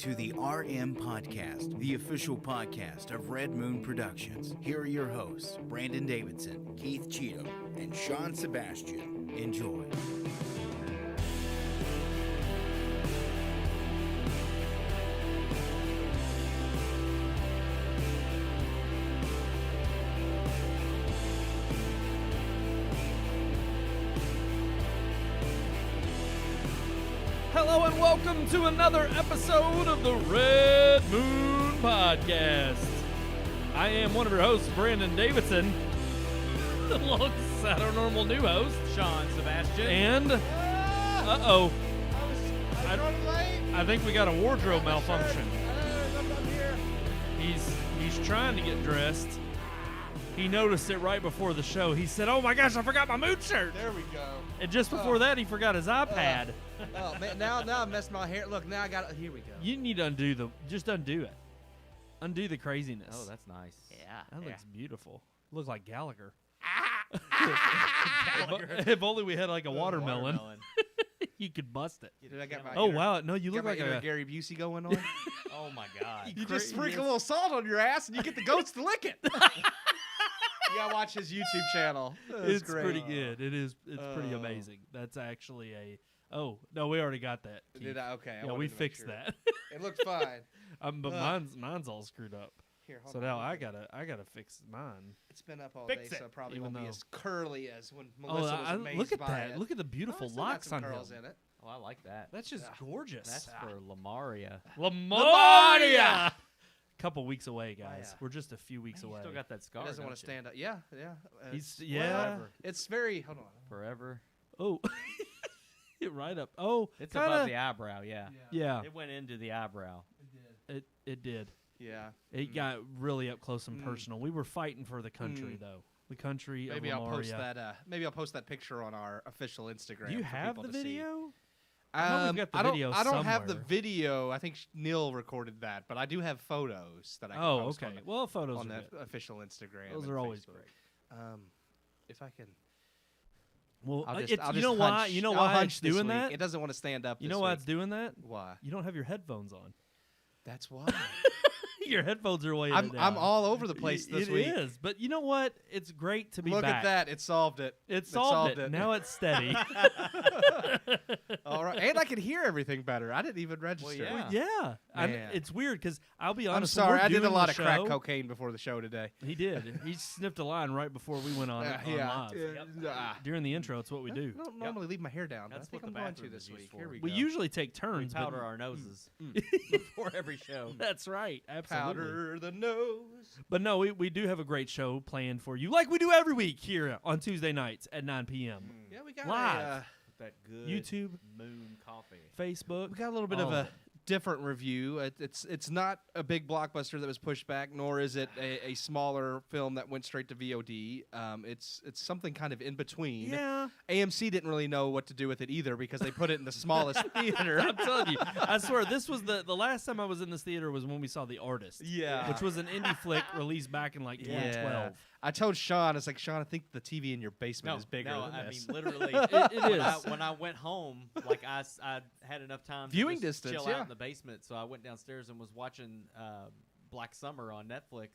to the RMPodcast, the official podcast of Red Moon Productions. Here are your hosts, Brandon Davidson, Keith Cheatham, and Sean Sebastian. Enjoy. Hello and welcome to another episode of the Red Moon Podcast. I am one of your hosts, Brandon Davidson, alongside our normal new host, Sean Sebastian. And, I was running late. I think we got a wardrobe malfunction. I'm here. He's trying to get dressed. He noticed it right before the show. He said, "Oh my gosh, I forgot my mood shirt." There we go. And just before that, he forgot his iPad. Oh man, now I messed my hair. Look, now I got it. Here we go. You need to undo it. Undo the craziness. Oh, that's nice. Yeah. That looks beautiful. Looks like Gallagher. Gallagher. If only we had like a watermelon. You could bust it. Dude, I got my Oh inner- wow! No, you got look my like inner a. Gary Busey going on. Oh my God. You just sprinkle a little salt on your ass and you get the goats to lick it. You gotta watch his YouTube channel. It's great. pretty good. It's pretty amazing. That's actually a. Oh no, we already got that. Keith. Did I? Okay. I Yeah, wanted we to make fixed sure. that. It looked fine. But mine's all screwed up. Here, hold So on. now I gotta fix mine. It's been up all Fix day, it, so it probably even won't be though- as curly as when Melissa was amazed look at by that! it. Look at the Oh, beautiful it's still got locks some on him. curls in it. Oh, I like that. That's just Yeah. gorgeous. That's for Lamaria. Lamaria. Couple weeks away, guys. yeah. We're just a few weeks You away. still got that scar. He doesn't want don't to you? stand up. Yeah. He's It's- yeah. It's very. Hold on. Forever. Oh, right up. Oh, It's kinda, above the eyebrow, yeah. Yeah, It went into the eyebrow. it did. Yeah. It got really up close and Mm. personal. We were fighting for the country, though. The country Maybe of I'll Lamaria. post that. Maybe I'll post that picture on our official Instagram. Do you for have people the to see. video? I know we've got the I don't. video I don't have the somewhere. video. I think Neil recorded that, but I do have photos that I can Oh, post okay. on, Well, photos on are the good. official Instagram. Those and are always Facebook. great. If I can, Well, I'll just, it's, I'll you just know why? hunch. You know I'll why hunch it's this doing week. that? It doesn't want to stand up. You this know why week. it's doing that? Why? You don't have your headphones on. That's why. Your headphones are way. I'm all over the place this week. It is, but you know what? It's great to be Look back. at that. It solved it. It solved it. Now it's steady. All right, and I can hear everything better. I didn't even register. yeah. Yeah, Man. it's weird because I'll be I'm honest. when sorry. we're I did a doing lot the of crack show- cocaine before the show today. He did. He sniffed a line right before we went on, on live. During the intro, it's what we do. I don't normally leave my hair down. But That's I think what I'm the going to bathroom this is used week. for. Here we We go. usually take We turns. powder but our noses before every show. That's right. Absolutely. Powder the nose. But no, we do have a great show planned for you, like we do every week here on Tuesday nights at 9 p.m. Yeah, we got Live. With that good YouTube, moon coffee. Facebook. we got a little bit all of of a different review. It's not a big blockbuster that was pushed back, nor is it a smaller film that went straight to VOD. It's something kind of in between. Yeah, AMC didn't really know what to do with it either because they put it in the smallest theater. I'm telling you. I swear, this was the last time I was in this theater was when we saw The Artist. Yeah. Which was an indie flick released back in like 2012. I told Sean, it's like, Sean, I think the TV in your basement is bigger no, than I this. mean literally. It is. When I went home, like I had enough time Viewing to just distance, chill yeah. out in the basement, so I went downstairs and was watching Black Summer on Netflix,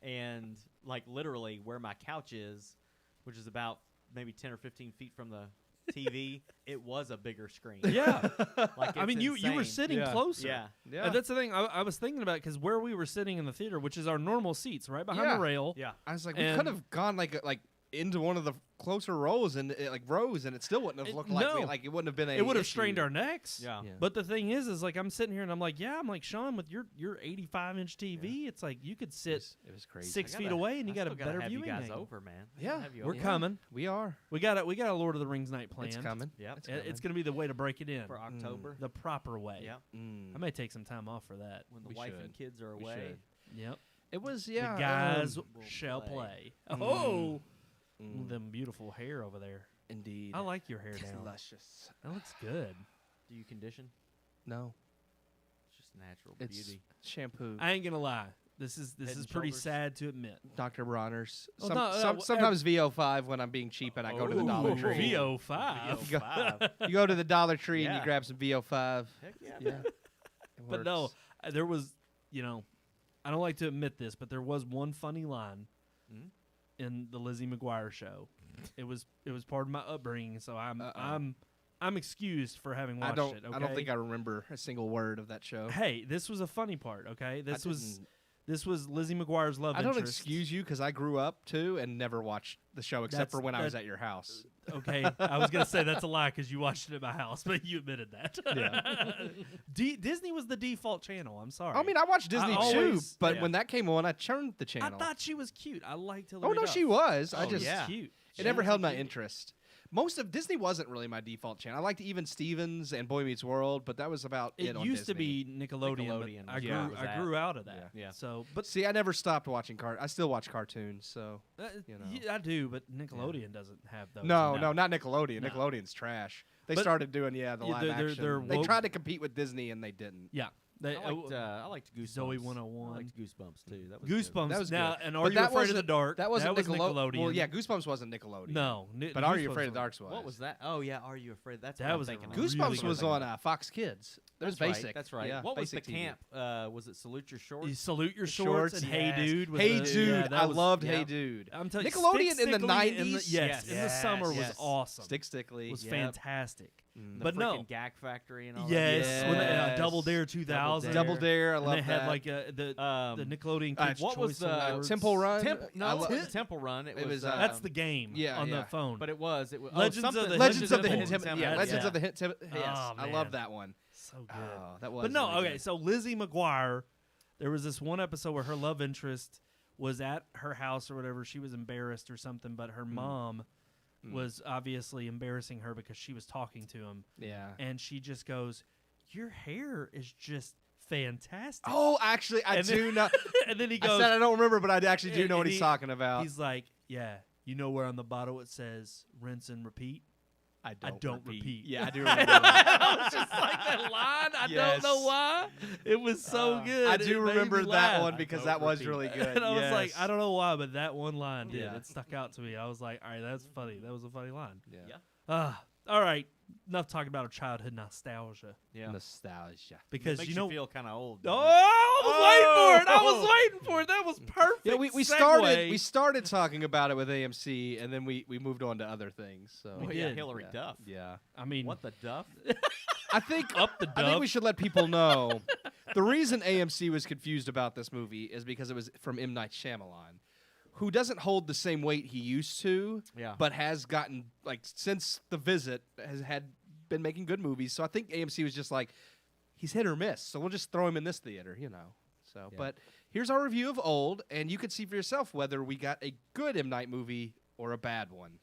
and like literally where my couch is, which is about maybe 10 or 15 feet from the TV, it was a bigger screen. Yeah. Like I mean, you were insane. sitting Yeah. closer. Yeah. Yeah. And that's the thing I was thinking about because where we were sitting in the theater, which is our normal seats, right behind Yeah. the rail. Yeah. I was like, we And- could have gone like into one of the closer rows and rows, and it still wouldn't have looked like no. like it wouldn't have been a. It would have issue. strained our necks. Yeah. But the thing is like I'm sitting here and I'm like, Sean, with your 85-inch TV, it's like you could sit It was crazy. 6 I feet gotta- away and you I got a still gotta better have viewing you guys angle. over, man. Yeah. Have you We're over. coming. We are. We got a Lord of the Rings night planned. It's coming. Yep. It's going to be the way to break it in. For October. The proper way. Yep. I may take some time off for that. When the We wife should. and kids are We away. should. Yep. It was The guys shall play. Mm. Oh, Mm. them beautiful hair over there. Indeed. I like your hair It's down. luscious. That looks good. Do you condition? No, It's just natural it's beauty. shampoo. I ain't gonna lie. This is Head and pretty Shoulders? sad to admit. Dr. Bronner's. Oh, no, Sometimes VO5 when I'm being cheap and I go to the Dollar Ooh, Tree. VO5. You go to the Dollar Tree and you Yeah. grab some VO5. Heck yeah. Yeah. But no, there was, I don't like to admit this, but there was one funny line in the Lizzie McGuire show. It was part of my upbringing, so I'm excused for having watched it. Okay? I don't think I remember a single word of that show. Hey, this was a funny part. Okay, this was Lizzie McGuire's love I interest. don't excuse you because I grew up too and never watched the show except for when I was at your house. Okay, I was gonna say that's a lie because you watched it at my house, but you admitted that. Yeah. Disney was the default channel. I'm sorry. I mean, I watched Disney too, always- but yeah. when that came on, I turned the I channel. thought she was cute. I liked Hilary Oh no, Duff. she was. I Oh, just yeah. cute. it never held my interest. Most of Disney wasn't really my default channel. I liked Even Stevens and Boy Meets World, but that was about it It on used to Disney. be Nickelodeon. Nickelodeon But was I what was grew out of that. Yeah. So, but See, I never stopped watching I still watch cartoons, so yeah, I do. But Nickelodeon doesn't have those. no, not Nickelodeon. No. Nickelodeon's trash. They But- started doing the Yeah, live they're action. They woke- tried to compete with Disney and they didn't. Yeah. They, I liked Goosebumps. Zoe 101. I liked Goosebumps too. That was Goosebumps. That was now, good. and But Are You that Afraid of the wasn't- Dark? That wasn't was Nickelode- Nickelodeon. Well, yeah, Goosebumps wasn't Nickelodeon. No. But Are You Goosebumps Afraid of the was- Dark was? What was that? Oh yeah, Are You Afraid? That's That what I'm was a thinking of. really Goosebumps good was one. on Fox Kids. That was That's basic. Right, that's right. Yeah, What was the basic TV. camp? Was it Salute Your Shorts? You Salute Your The Shorts, Shorts, and yes. Hey Dude. Was Hey the- Dude, yeah, that I was- loved yeah. Hey Dude. I'm telling you, Nickelodeon Stick in the Stickly 90s? yes, in the Yes, summer was yes. awesome. Stick Stickly. was Yep. fantastic. Mm. The But no. freaking Gag Factory and all Yes, that. when they, Yes. Double Dare 2000. Double Dare, I And love they that. had like the Nickelodeon Kids what was Choice the Awards. Temple Run? No, I it lo- wasn't Temple Run. It was. That's the game yeah, on yeah. the phone. But it was. Legends of the Legends of the Hidden Hidden Temple. Temple. Yeah, Yes. Legends Yeah. of the Hidden Temple. Yes, Oh, I man. love that one. so good. Oh, that was. But no, really okay. good. So Lizzie McGuire, there was this one episode where her love interest was at her house or whatever. She was embarrassed or something, but her mom was obviously embarrassing her because she was talking to him, Yeah. and she just goes, "Your hair is just fantastic." Oh, actually, I And do then- know. And then he I goes, said I don't remember, but I actually do and- know what and he's he- talking about. he's like, "Yeah, you know where on the bottle it says rinse and repeat." I don't repeat. Yeah, I do remember that. I was just like that line. I Yes. don't know why. It was so good. I It do made remember me that laugh. one because don't that was repeat. really good. And I was like, Yes. I don't know why, but that one line did. Yeah. It stuck out to me. I was like, all right, that's funny. That was a funny line. Yeah. All right. Enough talking about childhood nostalgia. Yeah. Nostalgia. Because Makes you know. feel kind of old. Oh, doesn't it? I was waiting for it. I was waiting for it. That was perfect. Yeah, we segue. started talking about it with AMC, and then we moved on to other things. So We Oh, yeah, did. Hillary yeah. Duff. Yeah. I mean, What the Duff? I think Up the I think dub. we should let people know the reason AMC was confused about this movie is because it was from M. Night Shyamalan, who doesn't hold the same weight he used to, Yeah. but has gotten like since The Visit has been making good movies. So I think AMC was just like, he's hit or miss, so we'll just throw him in this theater, you know. So, Yeah. but here's our review of Old, and you can see for yourself whether we got a good M. Night movie or a bad one.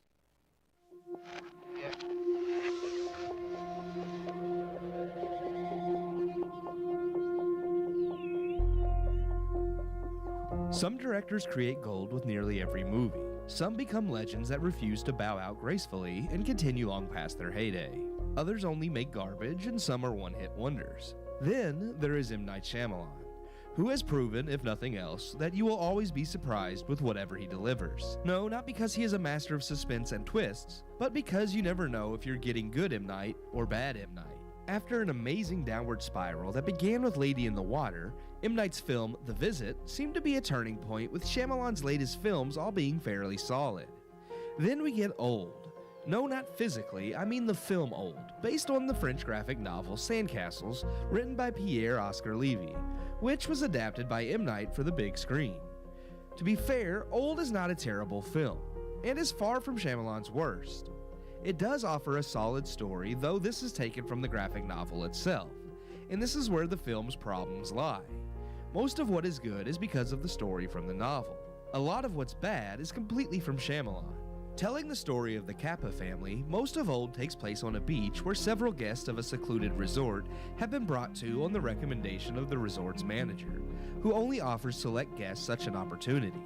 Some directors create gold with nearly every movie. Some become legends that refuse to bow out gracefully and continue long past their heyday. Others only make garbage, and some are one-hit wonders. Then there is M. Night Shyamalan, who has proven, if nothing else, that you will always be surprised with whatever he delivers. No, not because he is a master of suspense and twists, but because you never know if you're getting good M. Night or bad M. Night. After an amazing downward spiral that began with Lady in the Water, M. Night's film, The Visit, seemed to be a turning point, with Shyamalan's latest films all being fairly solid. Then we get Old. No, not physically, I mean the film Old, based on the French graphic novel Sandcastles, written by Pierre-Oscar Levy, which was adapted by M. Night for the big screen. To be fair, Old is not a terrible film, and is far from Shyamalan's worst. It does offer a solid story, though this is taken from the graphic novel itself, and this is where the film's problems lie. Most of what is good is because of the story from the novel. A lot of what's bad is completely from Shyamalan. Telling the story of the Kappa family, most of Old takes place on a beach where several guests of a secluded resort have been brought to on the recommendation of the resort's manager, who only offers select guests such an opportunity.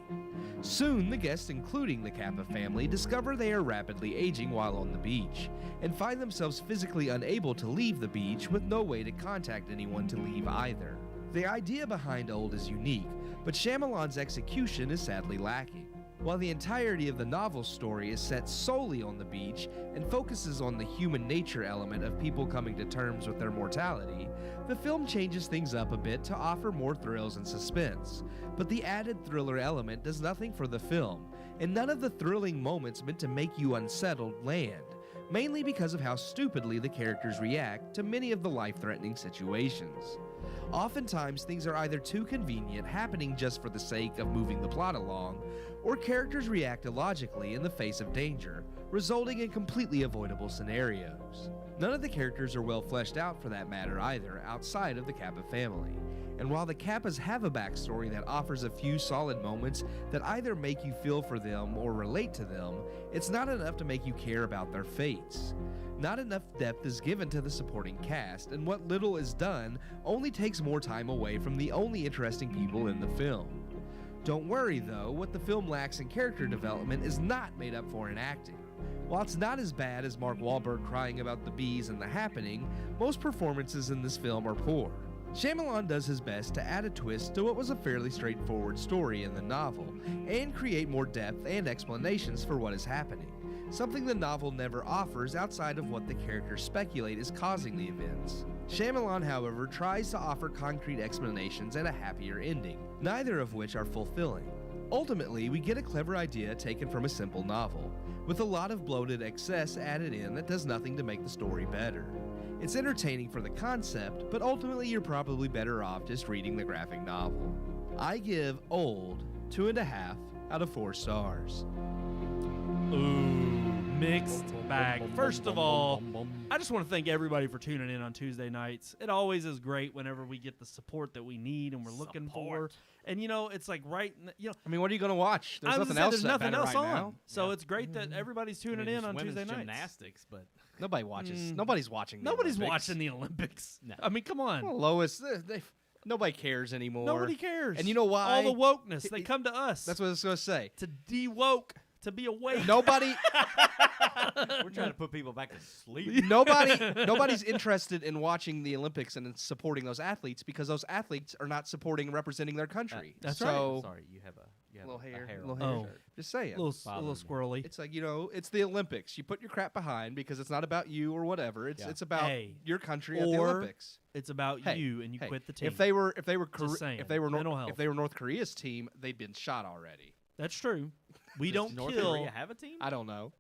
Soon, the guests, including the Kappa family, discover they are rapidly aging while on the beach, and find themselves physically unable to leave the beach with no way to contact anyone to leave either. The idea behind Old is unique, but Shyamalan's execution is sadly lacking. While the entirety of the novel's story is set solely on the beach and focuses on the human nature element of people coming to terms with their mortality, the film changes things up a bit to offer more thrills and suspense. But the added thriller element does nothing for the film, and none of the thrilling moments meant to make you unsettled land, mainly because of how stupidly the characters react to many of the life-threatening situations. Oftentimes, things are either too convenient, happening just for the sake of moving the plot along, or characters react illogically in the face of danger, resulting in completely avoidable scenarios. None of the characters are well fleshed out for that matter either, outside of the Kappa family. And while the Kappas have a backstory that offers a few solid moments that either make you feel for them or relate to them, it's not enough to make you care about their fates. Not enough depth is given to the supporting cast, and what little is done only takes more time away from the only interesting people in the film. Don't worry though, what the film lacks in character development is not made up for in acting. While it's not as bad as Mark Wahlberg crying about the bees and the happening, most performances in this film are poor. Shyamalan does his best to add a twist to what was a fairly straightforward story in the novel, and create more depth and explanations for what is happening, something the novel never offers outside of what the characters speculate is causing the events. Shyamalan, however, tries to offer concrete explanations and a happier ending, neither of which are fulfilling. Ultimately, we get a clever idea taken from a simple novel, with a lot of bloated excess added in that does nothing to make the story better. It's entertaining for the concept, but ultimately you're probably better off just reading the graphic novel. I give Old 2.5 out of 4 stars. Ooh, mixed bag. First of all, I just want to thank everybody for tuning in on Tuesday nights. It always is great whenever we get the support that we need and we're looking for. And it's like I mean, what are you going to watch? There's nothing else right on. Now. So it's great that everybody's tuning in on Tuesday nights. Gymnastics, but nobody watches. Nobody's watching. Nobody's watching the Olympics. No. I mean, come on. Well, Lois, nobody cares anymore. Nobody cares. And you know why? All the wokeness, they come to us. That's what I was going to say. To de-woke, to be awake. Nobody. We're trying to put people back to sleep. Nobody's interested in watching the Olympics and in supporting those athletes because those athletes are not supporting and representing their country. That's so, right. Sorry, you have a little hair. A Little hair. hair. Oh. Just saying. A little squirrely. It's like, it's the Olympics. You put your crap behind because it's not about you or whatever. It's about your country at the Olympics. It's about you, and you quit the team. If they were mental health. if they were North Korea's team, they'd been shot already. That's true. We don't North kill. Korea have a team? I don't know.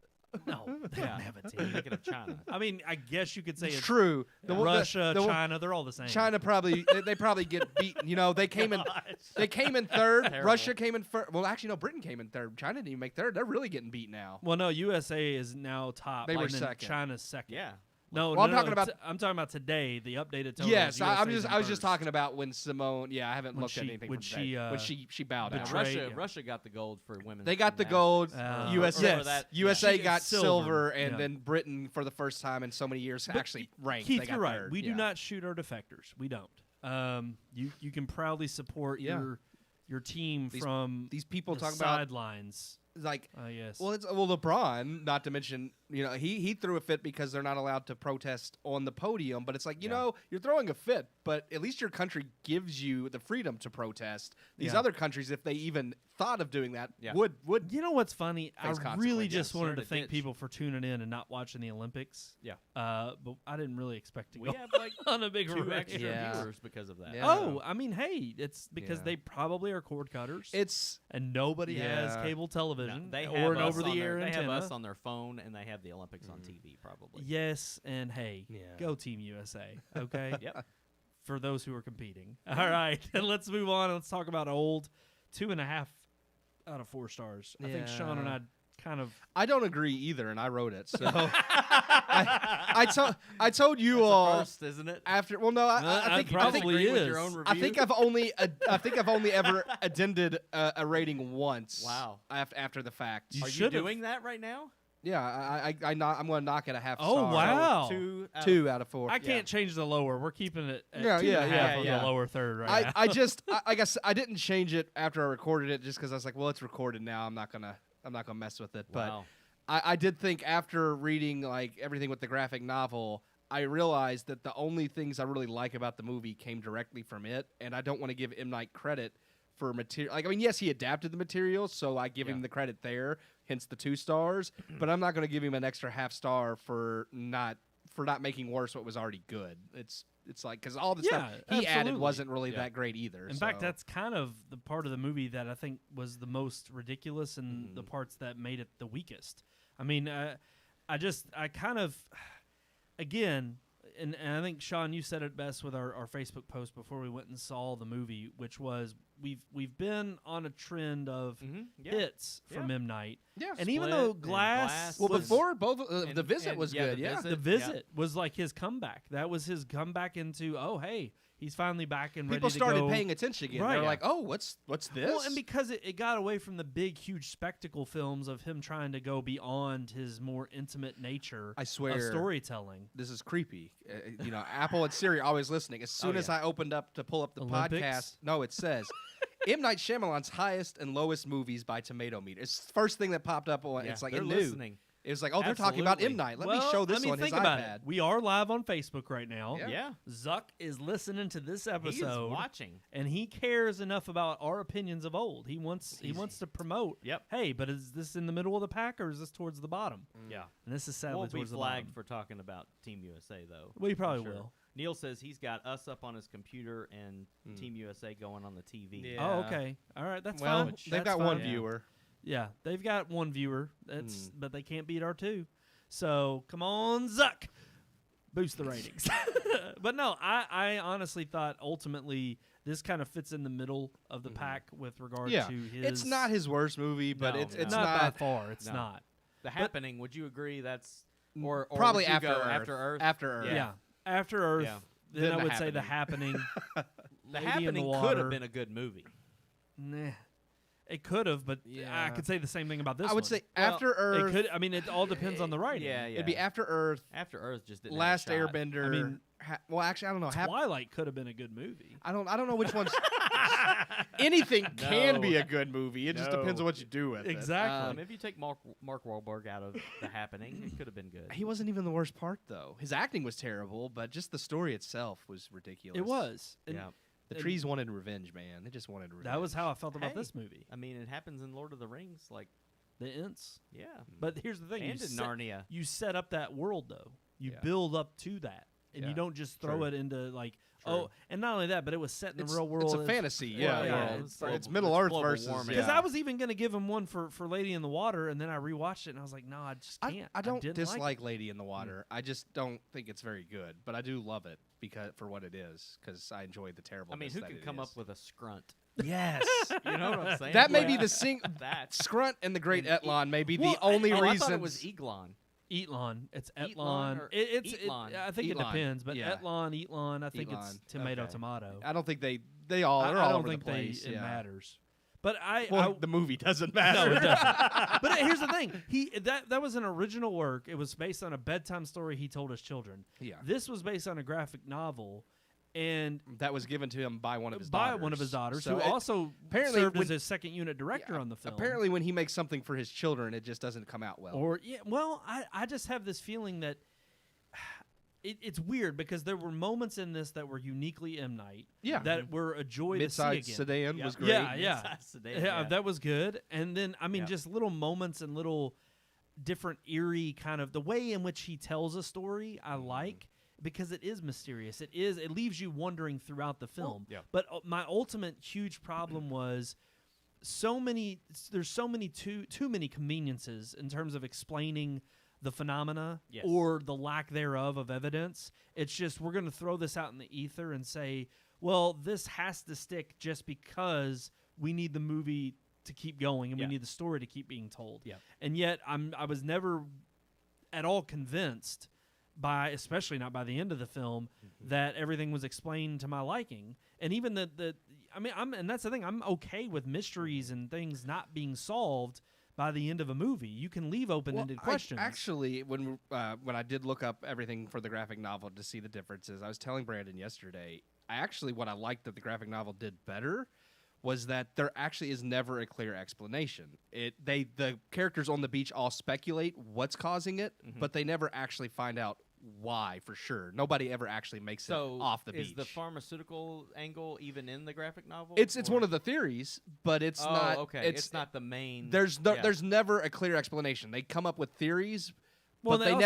No, they don't have a team. Thinking of China. I mean, I guess you could say it's true. Russia, China, they're all the same. China probably they probably get beaten. They came in third. Terrible. Russia came in first. Well, actually, no. Britain came in third. China didn't even make third. They're really getting beat now. Well, no, USA is now top. They were and then second. China's second. Yeah. No, well, no, I'm talking about. I'm talking about today. The updated total. Yes, I USA's was just first. talking about when Simone. Yeah, I haven't When looked at she- anything when from today. When she bowed out. betrayed- Russia got the gold for women. They got the gold. USA She got gets silver, and yeah. then Britain for the first time in so many years But actually ranked. Keith, they got you're right. third. We yeah. do not shoot our defectors. We don't. You can proudly support Yeah. your team from These people the talk about sidelines. like. Yes. Well, LeBron. Not to mention, he threw a fit because they're not allowed to protest on the podium. But it's like, you're throwing a fit, but at least your country gives you the freedom to protest. These Yeah. other countries, if they even thought of doing that, Yeah. would. You know what's funny? I face really consequences. just wanted to Learn to thank ditch. people for tuning in and not watching the Olympics. Yeah. But I didn't really expect to We go have like on a big 2 array. extra Yeah. viewers because of that. Yeah. Oh, I mean, hey, it's because Yeah. they probably are cord cutters. It's and nobody has Yeah. cable No, television they or have an us over the on air their, They antenna. have us on their phone, and they have the Olympics on TV, probably. Yes, and hey, Yeah. go Team USA. Okay. Yep. For those who are competing. All right, let's move on. Let's talk about Old. 2.5 out of 4 stars. I think Sean and I kind of. I don't agree either, and I wrote it. So I told you That's all a first, isn't it? after. Well, no, I think probably Agree with is. your own review? I think I've only ever addended a rating once. Wow. After the fact. You Are you should've. doing that right now? Yeah, I'm going to knock it a half Oh, star. wow. So 2 out of 4. I can't change the lower. We're keeping it at Yeah, 2.5 yeah, on yeah. the lower third right now. I just I guess I didn't change it after I recorded it just because I was like, well, it's recorded now. I'm not gonna mess with it. Wow. But I did think after reading like everything with the graphic novel, I realized that the only things I really like about the movie came directly from it, and I don't want to give M. Night credit for material. Like, I mean, yes, he adapted the material, so I give him the credit there, hence the 2 stars. But I'm not going to give him an extra half star for not making worse what was already good. It's like, because all the stuff he added wasn't really that great either. In fact, that's kind of the part of the movie that I think was the most ridiculous and the parts that made it the weakest. I mean, I kind of, again, and I think, Sean, you said it best with our Facebook post before we went and saw the movie, which was we've been on a trend of hits from M. Night. Yeah. And even though Glass well, was, before both The Visit was good, The Visit was like his comeback. That was his comeback into, oh, hey, he's finally back and people ready to go. started paying attention again. Right. They were like, oh, what's this? Well, and because it got away from the big, huge spectacle films of him trying to go beyond his more intimate nature I swear, of storytelling. This is creepy. Apple and Siri are always listening. As soon as I opened up to pull up the podcast, no, it says M. Night Shyamalan's highest and lowest movies by tomato meter. It's the first thing that popped up. It's like, they're it knew. listening. It was like, oh, they're talking about M. Night. Let me show this on his think about iPad. it. We are live on Facebook right now. Yeah. Zuck is listening to this episode. He is watching. And he cares enough about our opinions of old. He wants to promote. Yep. Hey, but is this in the middle of the pack or is this towards the bottom? Yeah. And this is sadly Won't be towards the flagged bottom. for talking about Team USA, though. Well, you probably I'm sure. will. Neil says he's got us up on his computer and Team USA going on the TV. Yeah. Oh, okay. All right, that's Well, fine. they've got one viewer. Yeah, they've got one viewer. But they can't beat our 2. So come on, Zuck, boost the ratings. But no, I honestly thought ultimately this kind of fits in the middle of the pack with regard to his. It's not his worst movie, but No, it's not not by far. It's not. The Happening. Would you agree that's or probably would you after go Earth. After Earth. After Earth. Yeah, after Earth. Yeah. Then I The would say the Happening. Happening. The Lady in Happening the could Water. have been a good movie. Nah. It could have, but I could say the same thing about this. I would one. say After Earth. It could. I mean, it all depends on the writing. Yeah. It'd be After Earth. After Earth just didn't Last have a shot. Airbender. I mean, well, actually, I don't know. Twilight could have been a good movie. I don't know which one's. Anything can be a good movie. It just depends on what you do with Exactly. If you take Mark Wahlberg out of The Happening, it could have been good. it. He wasn't even the worst part, though. His acting was terrible, but just the story itself was ridiculous. It was. And Yeah. The trees wanted revenge, man. They just wanted revenge. That was how I felt about Hey. this movie. I mean, it happens in Lord of the Rings, like The Ents. yeah. But here's the thing. And in Narnia. You set up that world, though. You Yeah. build up to that. And Yeah. you don't just throw True. it into, like, True. oh, and not only that, but it was set in It's, the real world. it's a fantasy, yeah, world. it's It's global- Middle it's Earth global versus. warming. Because yeah. I was even going to give him one for Lady in the Water, and then I rewatched it, and I was like, no, I just can't. I don't didn't dislike like Lady in the Water. I just don't think it's very good, but I do love it for what it is, because I enjoy the terrible. I mean, who could come up with a scrunt? Yes, You know what I'm saying? that may Like, be the that. Scrunt and the Great And Etlon may be Well, the only I reason. thought it was Eglon. Eatlon. It's Eatlon Etlon. or It's Eatlon? I think it Eatlon, depends, but yeah. Etlon, I think it's Eatlon, tomato, okay. tomato. I don't think they're I all don't over think the place. it yeah. matters. But I Well, the movie doesn't no, matter. it doesn't. But here's the thing: that was an original work. It was based on a bedtime story he told his children. Yeah. This was based on a graphic novel, and That was given to him by one of his by daughters. one of his daughters, So who it- also apparently served as when- his second unit director on the film. Apparently, when he makes something for his children, it just doesn't come out well. Or I just have this feeling that it's weird because there were moments in this that were uniquely M. Night. Yeah. That were a joy to see Mid-sized again. sedan was great. Yeah, yeah. Mid-sized sedan, Yeah, that was good. And then, I mean, Yeah. just little moments and little different eerie kind of the way in which he tells a story I like because it is mysterious. It leaves you wondering throughout the film. yeah. But my ultimate huge problem was there's so many too many conveniences in terms of explaining the phenomena Yes. or the lack thereof of evidence. It's just we're going to throw this out in the ether and say, well, this has to stick just because we need the movie to keep going and we Yeah. need the story to keep being told. Yeah. And yet I was never at all convinced by, especially not by the end of the film, that everything was explained to my liking. And even and that's the thing, I'm okay with mysteries and things not being solved by the end of a movie. You can leave open-ended questions. Actually, when I did look up everything for the graphic novel to see the differences, I was telling Brandon yesterday, what I liked that the graphic novel did better was that there actually is never a clear explanation. The characters on the beach all speculate what's causing it, but they never actually find out why for sure. Nobody ever actually makes it off the beach. Is the pharmaceutical angle even in the graphic novel? It's one of the theories, but it's not. Okay. It's not the main. There's never a clear explanation. They come up with theories, Well, but they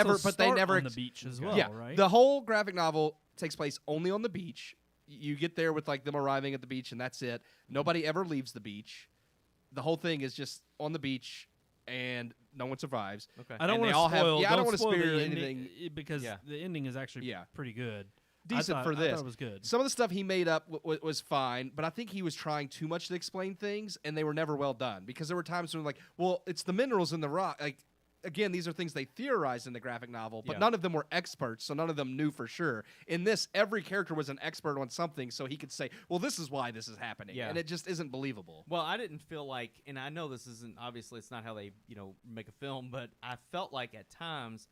never. on the beach as well, yeah, right? the whole graphic novel takes place only on the beach. You get there with like them arriving at the beach, and that's it. Nobody ever leaves the beach. The whole thing is just on the beach, and no one survives. Okay. I don't want to spoil. I don't want to spoil spoil the anything because the ending is actually pretty good. Decent for this. I thought it was good. Some of the stuff he made up was fine, but I think he was trying too much to explain things, and they were never well done. Because there were times when like, well, it's the minerals in the rock. Like, again, these are things they theorized in the graphic novel, but none of them were experts, so none of them knew for sure. In this, every character was an expert on something, so he could say, well, this is why this is happening. Yeah. And it just isn't believable. Well, I didn't feel like, and I know this isn't, obviously it's not how they, make a film, but I felt like at times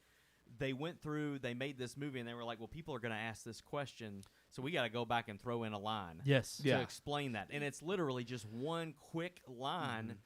they went through, they made this movie, and they were like, well, people are going to ask this question, so we got to go back and throw in a line to explain that. And it's literally just one quick line,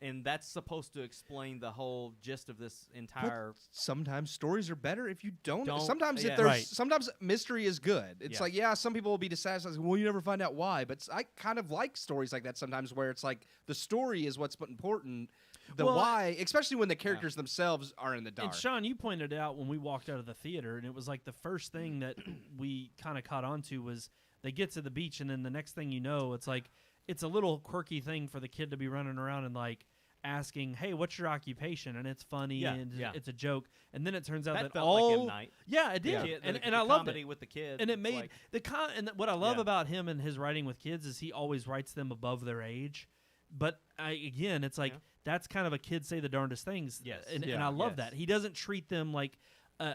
and that's supposed to explain the whole gist of this entire. But sometimes stories are better if you don't. Sometimes Right. Sometimes mystery is good. It's like, some people will be dissatisfied. Well, you never find out why. But I kind of like stories like that sometimes, where it's like the story is what's important. The why, especially when the characters themselves are in the dark. And Sean, you pointed out when we walked out of the theater, and it was like the first thing that we kind of caught on to was they get to the beach, and then the next thing you know, it's like it's a little quirky thing for the kid to be running around and like asking, "Hey, what's your occupation?" And it's funny and it's a joke. And then it turns out that felt all like M. Night. Yeah, it did. Yeah. And I loved comedy it with the kids. and it it's made like, and what I love about him and his writing with kids is he always writes them above their age. But it's like that's kind of a kid say the darndest things. Yes. And I love that. He doesn't treat them like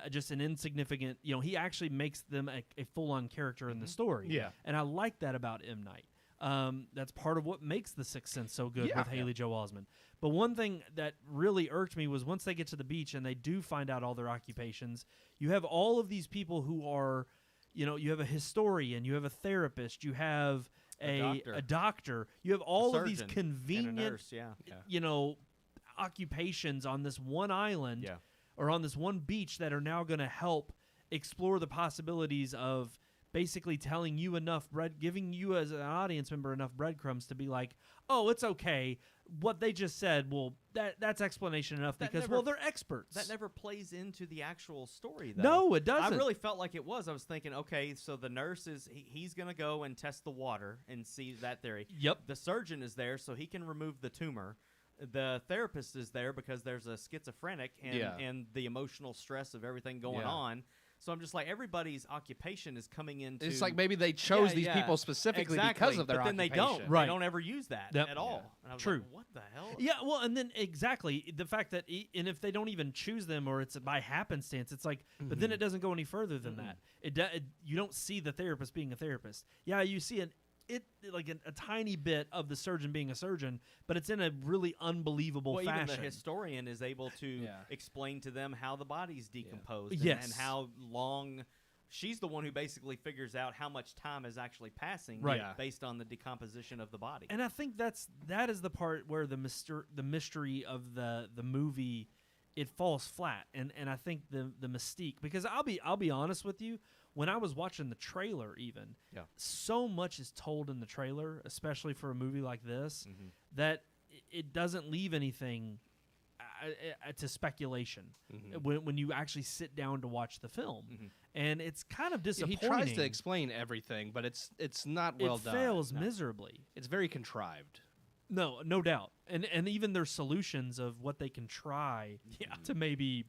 just an insignificant, he actually makes them a full-on character in the story. Yeah. And I like that about M. Night. That's part of what makes The Sixth Sense so good with Haley Joel Osment. But one thing that really irked me was once they get to the beach and they do find out all their occupations, you have all of these people who are, you have a historian, you have a therapist, you have a doctor, you have all of these convenient, and a nurse, occupations on this one island or on this one beach that are now going to help explore the possibilities of basically telling you giving you as an audience member enough breadcrumbs to be like, oh, it's okay. What they just said, well, that's explanation enough because they're experts. That never plays into the actual story, though. No, it doesn't. I really felt like it was. I was thinking, okay, so the nurse he's going to go and test the water and see that theory. Yep. The surgeon is there so he can remove the tumor. The therapist is there because there's a schizophrenic and the emotional stress of everything going on. So I'm just like, everybody's occupation is coming into. It's like maybe they chose these people specifically because of their occupation. But then they don't. Right. They don't ever use that at all. And I was True. like, what the hell? Yeah, well, and then exactly the fact that, and if they don't even choose them or it's by happenstance, it's like, but then it doesn't go any further than that. You don't see the therapist being a therapist. Yeah, you see a tiny bit of the surgeon being a surgeon, but it's in a really unbelievable fashion. Even the historian is able to explain to them how the body's decomposed and how long. She's the one who basically figures out how much time is actually passing based on the decomposition of the body. And I think that is the part where the mystery of the movie, it falls flat. And I think the mystique, because I'll be honest with you, when I was watching the trailer even, so much is told in the trailer, especially for a movie like this, that it doesn't leave anything to speculation when you actually sit down to watch the film. And it's kind of disappointing. He tries to explain everything, but it's not well done. It fails miserably. It's very contrived. No doubt. And even their solutions of what they can try to maybe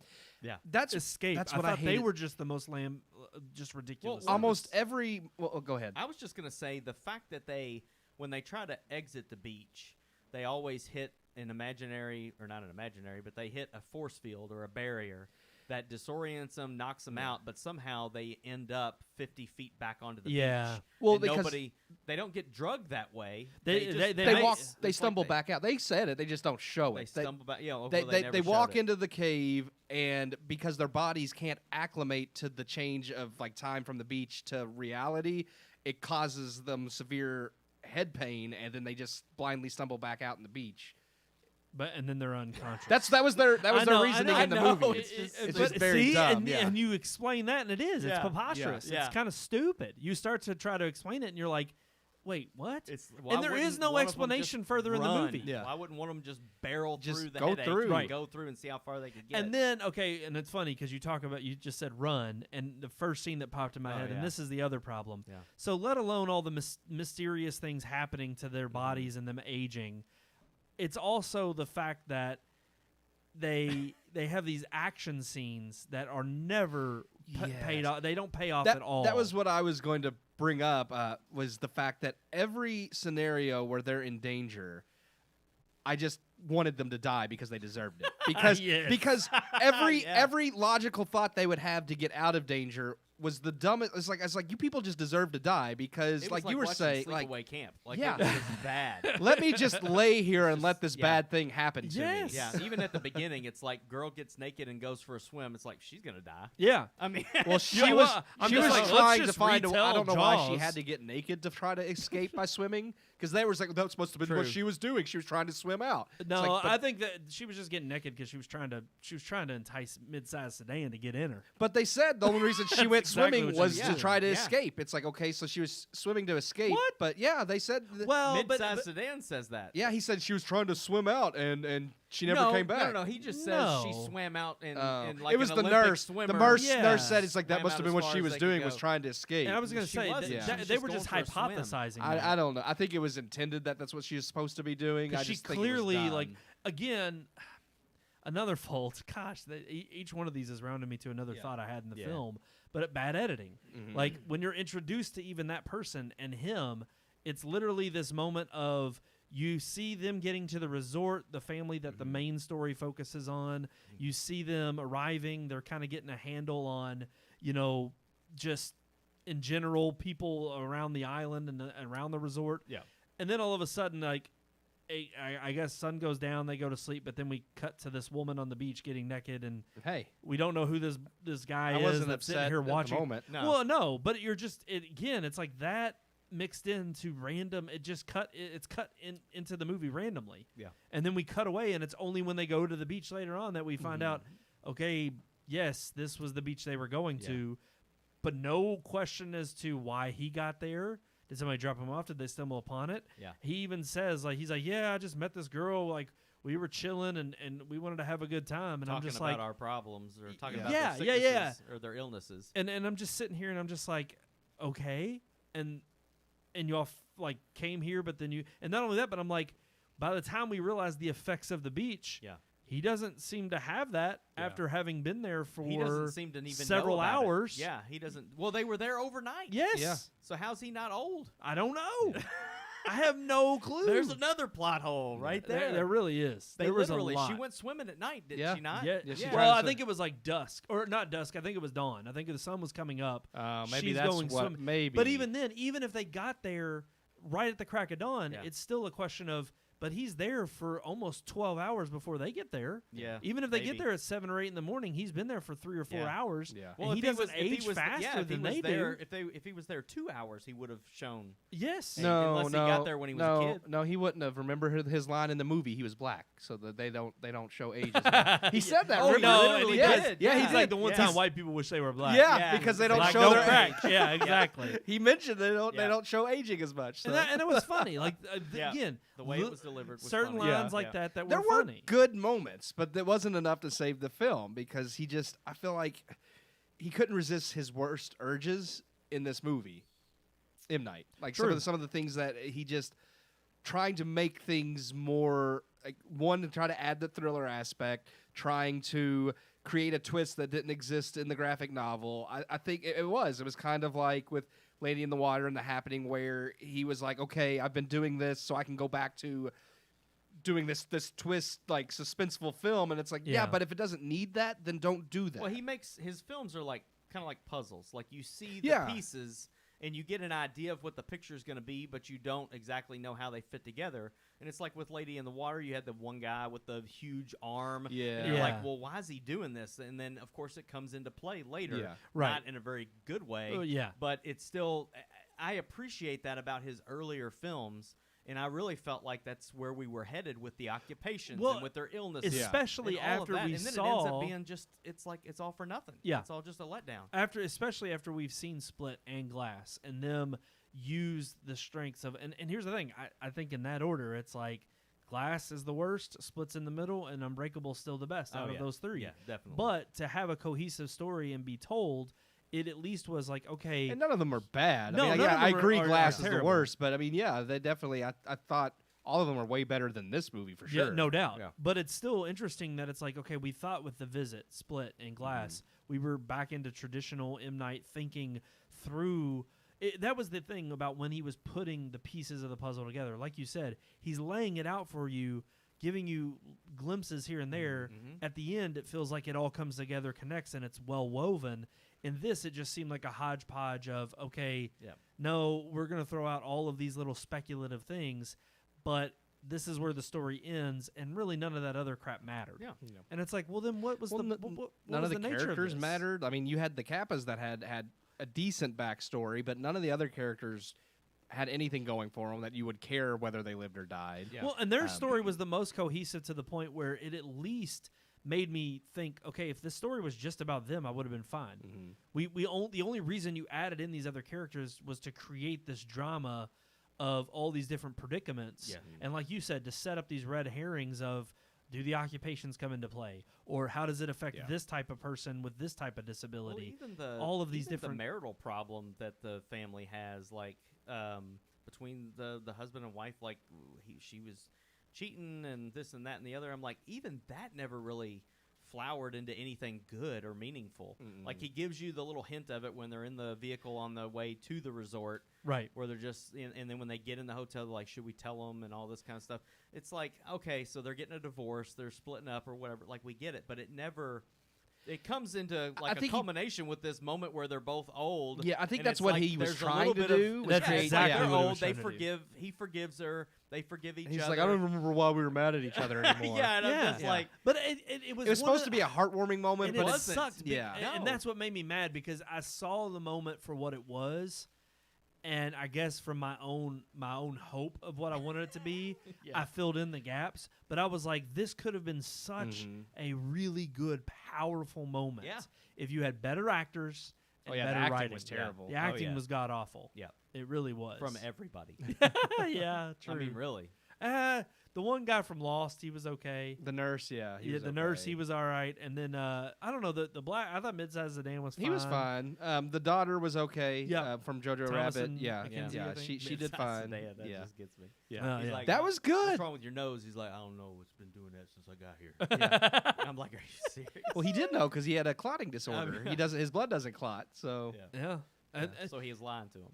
escape. That's I what thought I they were just the most just ridiculous. Well, almost every go ahead. I was just going to say the fact that when they try to exit the beach, they always hit an imaginary, or not an imaginary, but they hit a force field or a barrier that disorients them, knocks them out, but somehow they end up 50 feet back onto the beach. Well, and because they don't get drugged that way. They stumble back out. They said it. They just don't show it. They stumble back. They walk into the cave, and because their bodies can't acclimate to the change of like time from the beach to reality, it causes them severe head pain, and then they just blindly stumble back out in the beach. and then they're unconscious. That was their reasoning in the movie. It's just very dumb. And you explain that, and it is. It's Yeah. preposterous. Yeah. It's kind of stupid. You start to try to explain it, and you're like, wait, what? Why there is wouldn't no one of them explanation just further in the run? movie. Yeah. Why wouldn't one of them just barrel Just through the go headache through. and Right. go through and see how far they could get? And then, and it's funny because you just said run, and the first scene that popped in my head, yeah. and this is the other problem. Yeah. So let alone all the mysterious things happening to their bodies and them aging, it's also the fact that they have these action scenes that are never paid off. They don't pay off at all. That was what I was going to bring up, was the fact that every scenario where they're in danger, I just wanted them to die because they deserved it. Because Yes. because every logical thought they would have to get out of danger was the dumbest. It's like you people just deserve to die because, it was like you were watching saying, like Sleepaway Camp. Like Yeah. it was bad. let me just lay here and let this Yeah. bad thing happen to Yes. me. Yeah, even at the beginning, it's like girl gets naked and goes for a swim. It's like she's gonna die. Yeah. I mean, Well, she Yeah, was well, I'm she just was like, let's trying to just find. I retell don't know why she Jaws. had to get naked to try to escape by swimming because they was like that was supposed to be what True. she was doing. She was trying to swim out. It's No, like, but, I think that she was just getting naked because she was trying to entice mid-sized sedan to get in her. but they said the only reason she went exactly swimming what she was was to doing. try to Yeah. escape. It's like okay, so she was swimming to escape. What? But yeah, they said. Well, mid-sized sedan says that. Yeah, he said she was trying to swim out and she never no, came back. No, he just says she No. swam out and like it was an the Olympic nurse. swimmer. The nurse Yeah. said it's like that Swam must out have been as what far she as was they could doing was go. trying to escape. And I was going to She say wasn't. Yeah. She was they just were just going for a swim. hypothesizing. I don't know. I think it was intended that that's what she was supposed to be doing. I she just think it was clearly dumb. like again another fault. Gosh, each one of these is rounding me to another thought I had in the Yeah. film. But at bad editing, Mhm. like when you're introduced to even that person and him, it's literally this moment of you see them getting to the resort, the family that the main story focuses on. You see them arriving. They're kind of getting a handle on, just in general people around the island and around the resort. Yeah. And then all of a sudden, like, I guess sun goes down, they go to sleep, but then we cut to this woman on the beach getting naked, and Hey, we don't know who this guy I is wasn't that's upset sitting here at the watching. moment. No. Well, no, but you're just again, it's like that mixed into random. It just it's cut into the movie randomly. Yeah. And then we cut away, and it's only when they go to the beach later on that we find out, okay, yes, this was the beach they were going to, but no question as to why he got there. Did somebody drop him off? Did they stumble upon it? Yeah. He even says, like, he's like, yeah, I just met this girl. Like, we were chilling and we wanted to have a good time. And talking I'm just about like, our problems or talking Yeah. about Yeah, their yeah, sicknesses or their illnesses. and I'm just sitting here and I'm just like, okay. And y'all like came here, but then and not only that, but I'm like, by the time we realize the effects of the beach, Yeah. he doesn't seem to have that Yeah. after having been there for He doesn't seem to even several know about it. hours. Yeah, he doesn't. Well, they were there overnight. Yes. Yeah. So how's he not old? I don't know. I have no clue. There's another plot hole right there. There really is. They there was literally. a lot. She went swimming at night, did Yeah. she not? Yeah, Yeah, she yeah. tried Well, to I say- think it was like dusk, or not dusk. I think it was dawn. I think the sun was coming up. maybe She's that's going what. swimming. Maybe. But even then, even if they got there right at the crack of dawn, Yeah. it's still a question of. But he's there for almost 12 hours before they get there. Yeah. Even if they get maybe. there at 7 or 8 in the morning, he's been there for 3 or 4 Yeah. hours. Yeah. And he doesn't age faster if he than was they there, do. If he was there 2 hours, he would have shown. Yes. No, unless he no, got there when he was no, a kid. No, he wouldn't have. Remember his line in the movie? He was black, so that they don't show age. As much. He said that. Oh, remember? no, literally and he yes. did. Yeah, He's he's like the one yes. time white people wish they were black. Yeah, Yeah, because they don't Black show don't their crack. age. Yeah, exactly. He mentioned they Yeah. don't show aging as much. So. And it was funny. Like Yeah. again, The way it was delivered was certain funny. lines Yeah. like that there were were funny. good moments, but that wasn't enough to save the film because I feel like he couldn't resist his worst urges in this movie. M. Night, like True. some of the things that he just trying to make things more like one to try to add the thriller aspect, trying to create a twist that didn't exist in the graphic novel. I think it was kind of like with Lady in the Water and The Happening, where he was like, okay, I've been doing this so I can go back to doing this twist, like suspenseful film, and it's like, yeah, Yeah. but if it doesn't need that, then don't do that. Well, he makes his films are like kind of like puzzles. Like you see the Yeah. pieces and you get an idea of what the picture is going to be, but you don't exactly know how they fit together. And it's like with Lady in the Water, you had the one guy with the huge arm. Yeah. And you're Yeah. like, well, why is he doing this? And then, of course, it comes into play later. Yeah. Right. Not in a very good way. Yeah. But it's still, I appreciate that about his earlier films And I really felt like that's where we were headed with the occupations Well, and with their illnesses. especially and all after of that. we and then saw it ends up being just, it's like it's all for nothing. Yeah. It's all just a letdown. Especially after we've seen Split and Glass and them use the strengths of and here's the thing, I think in that order it's like Glass is the worst, Split's in the middle, and Unbreakable still the best out of those three. Yeah, definitely. But to have a cohesive story and be told, it at least was like, okay. And none of them are bad. No, I mean, none yeah, of I them agree are Glass is the terrible. worst, but I mean, yeah, they definitely, I thought all of them are way better than this movie for sure. Yeah, no doubt. Yeah. But it's still interesting that it's like, okay, we thought with The Visit, Split, and Glass, we were back into traditional M. Night thinking through. That was the thing about when he was putting the pieces of the puzzle together. Like you said, he's laying it out for you, giving you glimpses here and there. At the end, it feels like it all comes together, connects, and it's well woven. In this, it just seemed like a hodgepodge of, okay, no, we're going to throw out all of these little speculative things, but this is where the story ends, and really none of that other crap mattered. Yeah. And it's like, well, then what was None was of the nature characters of this? mattered. I mean, you had the Kappas that had a decent backstory, but none of the other characters had anything going for them that you would care whether they lived or died. Yeah. Well, and their story was the most cohesive to the point where it at least made me think, okay, if this story was just about them, I would have been fine. The only reason you added in these other characters was to create this drama of all these different predicaments. Yeah. And like you said, to set up these red herrings of, do the occupations come into play? Or how does it affect this type of person with this type of disability? Well, all of these even different the marital problem that the family has, like between the husband and wife, like she was cheating and this and that and the other. I'm like, even that never really flowered into anything good or meaningful. Like he gives you the little hint of it when they're in the vehicle on the way to the resort, right, where they're just and then when they get in the hotel, they're like, should we tell them and all this kind of stuff. It's like, okay, so they're getting a divorce, they're splitting up or whatever, like we get it, but it never it comes into like a culmination with this moment where they're both old. Yeah, I think and that's it's what like he was there's a trying little to bit of- do. was That's create- exactly they're what he was old. They trying to do. he forgives her. They forgive each And he's other. like, I don't remember why we were mad at each other anymore. yeah, and I'm just like, but it was It was one supposed of- to be a heartwarming moment, and but it it's sucked. Yeah. And that's what made me mad because I saw the moment for what it was, and I guess from my own hope of what I wanted it to be, I filled in the gaps. But I was like, this could have been such a really good, powerful moment if you had better actors and the better acting writing. was terrible. The acting yeah. was god awful. Yeah. It really was from everybody. yeah, true. I mean, really. The one guy from Lost, he was okay. The nurse, yeah. He was the nurse, okay. he was all right. And then I don't know, the black. I thought Mid-Size Sedan was fine. He was fine. The daughter was okay. Yeah. From Jojo Thomason Rabbit. Yeah, Mackenzie, I yeah. think. She did fine. That Yeah. just gets me. Yeah. He's yeah. like, That was good. What's wrong with your nose? He's like, I don't know. It's been doing that since I got here. And I'm like, are you serious? Well, he did know because he had a clotting disorder. He doesn't. His blood doesn't clot. So Yeah. And So he was lying to him.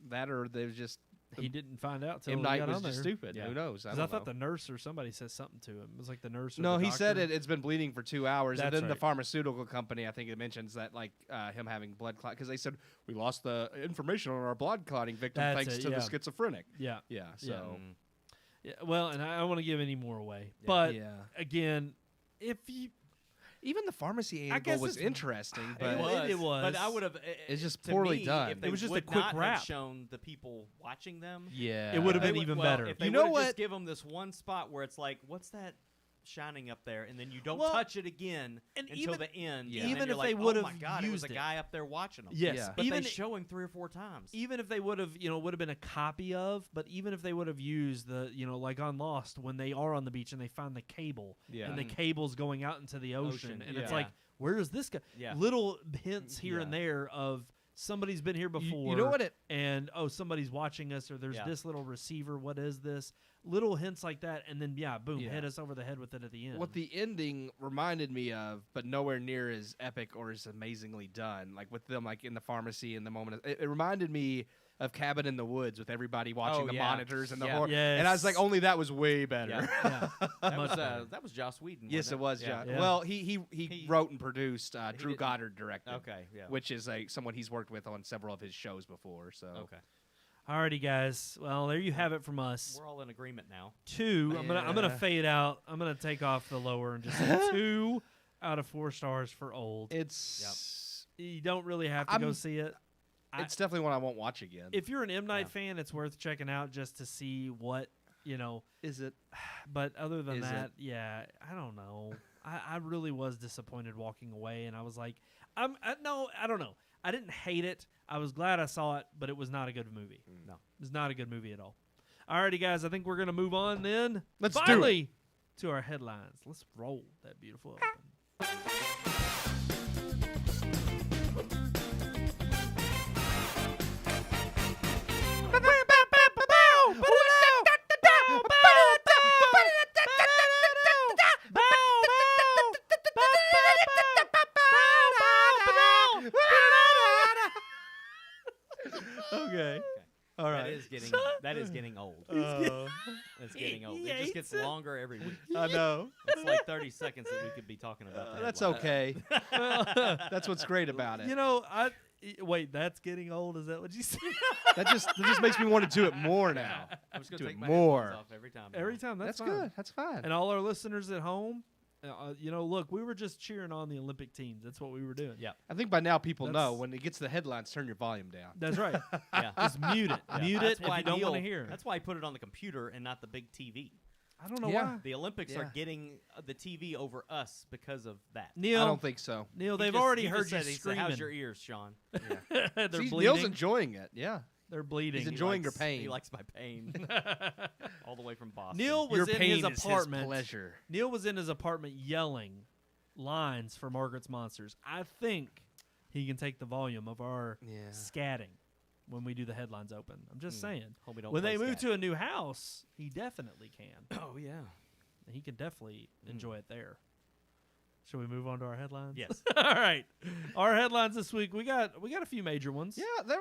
that, or they was just he didn't find out till M. he Night got was on just there. stupid. Yeah. Who knows? Because I thought the nurse or somebody said something to him. It was like the nurse. Or No, the he said doctor. it's been bleeding for 2 hours, and That's then the right. pharmaceutical company, I think it mentions that like him having blood clot because they said we lost the information on our blood clotting victim That's thanks it, to yeah. the schizophrenic. Yeah. Yeah. So Yeah. Well, and I don't want to give any more away, but yeah. again, if you, Even the pharmacy I angle guess was it's- interesting, It but was. It was. But I would have. It's just to poorly me, done. If they It was just a would quick not have wrap. shown the people watching them. yeah, It would have They been would- even well, better. If they You know would've what? just give them this one spot where it's like, what's that shining up there, and then you don't Well, touch it again and until even- the end. Yeah. and then even you're if like, they would oh my have God, it was used a it. guy up there watching them. Yes. Yeah. But Even they show him 3 or 4 times. even if they would have, would have been a copy of, but even if they would have used the, like on Lost when they are on the beach and they find the cable Yeah. and the cable's going out into the ocean, and it's yeah. like, where is this guy? Yeah. Little hints here and Yeah. there of somebody's been here before. you know what it- And somebody's watching us, or there's Yeah. this little receiver. What is this? Little hints like that, and then boom, Yeah. hit us over the head with it at the end. What the ending reminded me of, but nowhere near as epic or as amazingly done. Like with them, like in the pharmacy in the moment. It reminded me of Cabin in the Woods with everybody watching Oh, the yeah. monitors and the Yeah. horror. Yes. And I was like, only that was way better. Yeah. Yeah. That Much was better. that was Joss Whedon. Yes, it wasn't was. Yeah. John. Yeah. Well, he wrote and produced. Drew didn't- Goddard directed. Okay. Yeah. Which is someone he's worked with on several of his shows before. So Okay. Alrighty, guys. Well, there you have it from us. We're all in agreement now. 2. I'm gonna Yeah. fade out. I'm gonna take off the lower and just say 2 out of 4 stars for Old. it's You don't really have to go I'm- see it. it's definitely one I won't watch again. If you're an M. Night Yeah. fan, it's worth checking out just to see what you know. Is it? But other than Is that, yeah, I don't know. I really was disappointed walking away, and I was like, I don't know. I didn't hate it. I was glad I saw it, but it was not a good movie. No. It was not a good movie at all. Alrighty, guys, I think we're going to move on then. Let's do it. Finally, to our headlines. Let's roll that beautiful open. Okay. All right. That is getting old. That's getting old. He It just hates gets it. longer every week. I know. It's like 30 seconds that we could be talking about that. That's one. okay. That's what's great about it. You know, wait, that's getting old? Is that what you said? That just makes me want to do it more now. I'm just Do gonna it take my more. headphones off every time. Every time, That's fine. good. That's fine. And all our listeners at home, you know, look, we were just cheering on the Olympic teams. That's what we were doing. Yeah. I think by now people know That's- when it gets to the headlines, turn your volume down. That's right. Yeah. Just mute it. Yeah. Mute That's it if why you don't want to Neil- hear. That's why I put it on the computer and not the big TV. I don't know Yeah. why. The Olympics Yeah. are getting the TV over us because of that. Neil, I don't think so. Neil, He they've just- already he heard just you said, he said, screaming. How's your ears, Sean? They're See, bleeding. Neil's enjoying it. Yeah. They're bleeding. He's enjoying your likes- pain. He likes my pain. All the way from Boston. Neil was Your in pain his is apartment. his pleasure. Neil was in his apartment yelling lines for Margaret's Monsters. I think he can take the volume of our Yeah. scatting when we do the headlines open. I'm just saying. Hope we don't When they play move scat. to a new house, he definitely can. Oh, yeah. He can definitely enjoy it there. Should we move on to our headlines? Yes. All right. Our headlines this week, we got a few major ones. Yeah, they're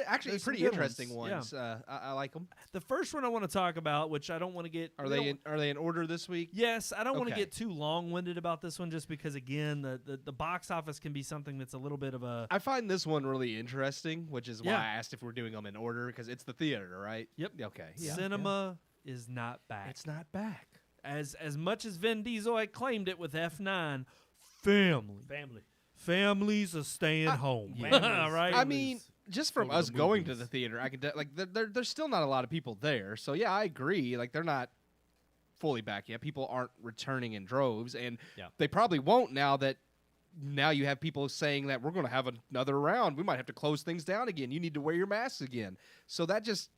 actually There's some pretty good interesting ones. ones. I like them. The first one I want to talk about, which I don't want to get Are they in order this week? Yes, I don't want to Okay. get too long-winded about this one just because again, the box office can be something that's a little bit of a I find this one really interesting, which is why Yeah. I asked if we're doing them in order because it's the theater, right? Yep. Okay. Yeah, cinema is not back. It's not back. As much as Vin Diesel had claimed it with F9, families are staying home. Right? I mean, just from Go to us the going to movies. the theater, I can there's still not a lot of people there. So yeah, I agree. Like they're not fully back yet. People aren't returning in droves, and Yeah. they probably won't now you have people saying that we're going to have another round. We might have to close things down again. You need to wear your masks again. So that just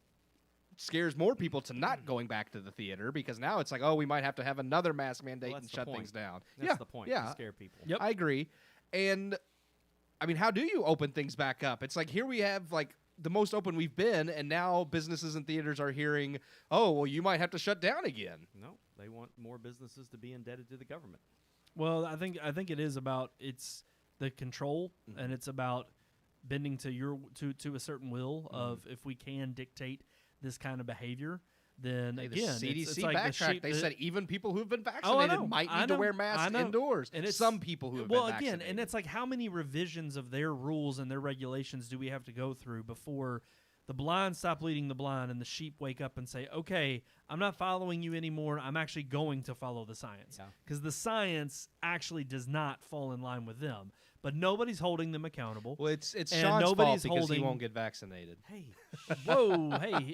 scares more people to not going back to the theater because now it's like, oh, we might have to have another mask mandate Well, and that's the shut point. things down. That's yeah, the point. Yeah, To scare people. Yep. I agree. And I mean, how do you open things back up? It's like here we have like the most open we've been, and now businesses and theaters are hearing, oh, well, you might have to shut down again. No, they want more businesses to be indebted to the government. Well, I think it is about it's the control and it's about bending to your to a certain will of if we can dictate this kind of behavior, then Hey, again, the CDC it's like the backtracked. sheep They that- said even people who've been Oh, I vaccinated know. might I need to know. wear I masks know. indoors. And it's some people who have well been again, vaccinated. and it's like how many revisions of their rules and their regulations do we have to go through before the blind stop leading the blind and the sheep wake up and say, okay, I'm not following you anymore. I'm actually going to follow the science Yeah. because the science actually does not fall in line with them, but nobody's holding them accountable. well, it's and Sean's fault nobody's because he holding- won't get vaccinated. Hey, whoa, hey,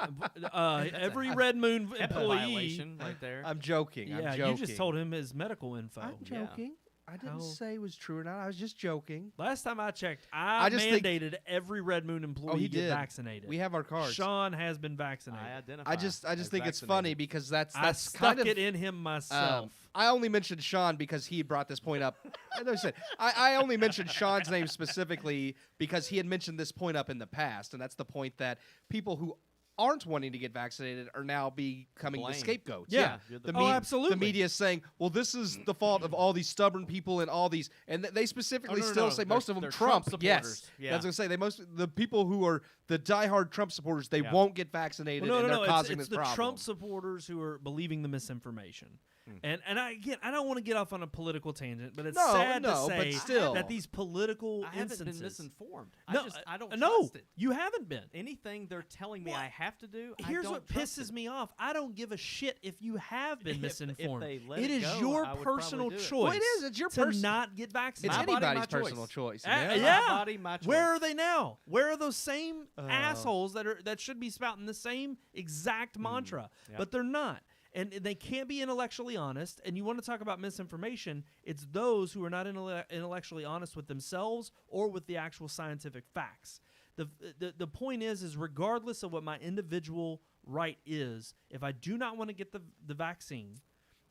every Red Moon HIPAA employee. violation right there. I'm joking. Yeah, I'm joking. you just told him his medical info. I'm Yeah. joking. I didn't How- say it was true or not. I was just joking. Last time I checked, I I just think- mandated every Red Moon employee he get did. vaccinated. We have our cards. Sean has been vaccinated. I identify. I just as think it's vaccinated. funny because that's I stuck stuck it in him myself. I only mentioned Sean because he brought this point up. As I said, I only mentioned Sean's name specifically because he had mentioned this point up in the past, and that's the point that people who aren't wanting to get vaccinated are now becoming the Blame. scapegoats. Yeah. You're The the Oh, me- absolutely. The media is saying, well, this is the fault of all these stubborn people and all these, and they specifically still say most of them they're Trump. Trump Yes, supporters. Yeah. that's what I say. The people who are the diehard Trump supporters, they Yeah. won't get vaccinated, Well, and they're it's causing the this problem. Trump supporters who are believing the misinformation. And I don't want to get off on a political tangent, but it's No, sad no, to but say still. that these political I haven't instances. been misinformed. No, I don't no, trust it. you haven't been. Anything they're telling me, Well, I have to do. Here's I don't what trust pisses it. me off. I don't give a shit if you have been misinformed. If they let it is go, your I would personal probably do it. choice. Well, it is. It's your to not get vaccinated. It's My body, anybody's my personal choice. Yeah. My body, my choice. Where are they now? Where are those same assholes that should be spouting the same exact mantra, Yep. but they're not? And they can't be intellectually honest. And you want to talk about misinformation, it's those who are not intellectually honest with themselves or with the actual scientific facts. The point is regardless of what my individual right is, if I do not want to get the vaccine,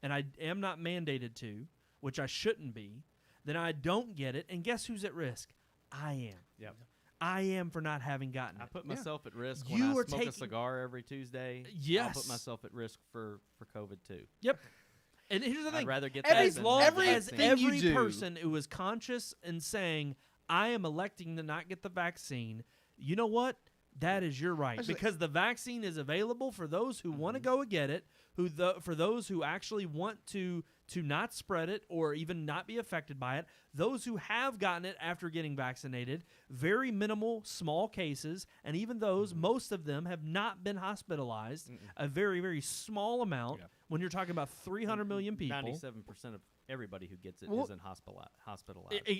and I am not mandated to, which I shouldn't be, then I don't get it. And guess who's at risk? I am. Yep. I am for not having gotten I it. put myself at risk You when are I smoke taking- a cigar every Tuesday. Yes. I'll put myself at risk for COVID too. Yep. And here's the thing. I'd rather get Every- that as than long the every- as vaccine. everything you every do- person who is conscious and saying, I am electing to not get the vaccine, you know what? That is your right. Actually- Because the vaccine is available for those who want to go and get it, for those who actually want to not spread it or even not be affected by it, those who have gotten it after getting vaccinated, very minimal, small cases, and even those, most of them have not been hospitalized, a very, very small amount. Yeah. When you're talking about 300 million people. 97% of everybody who gets it Well- isn't hospitalized.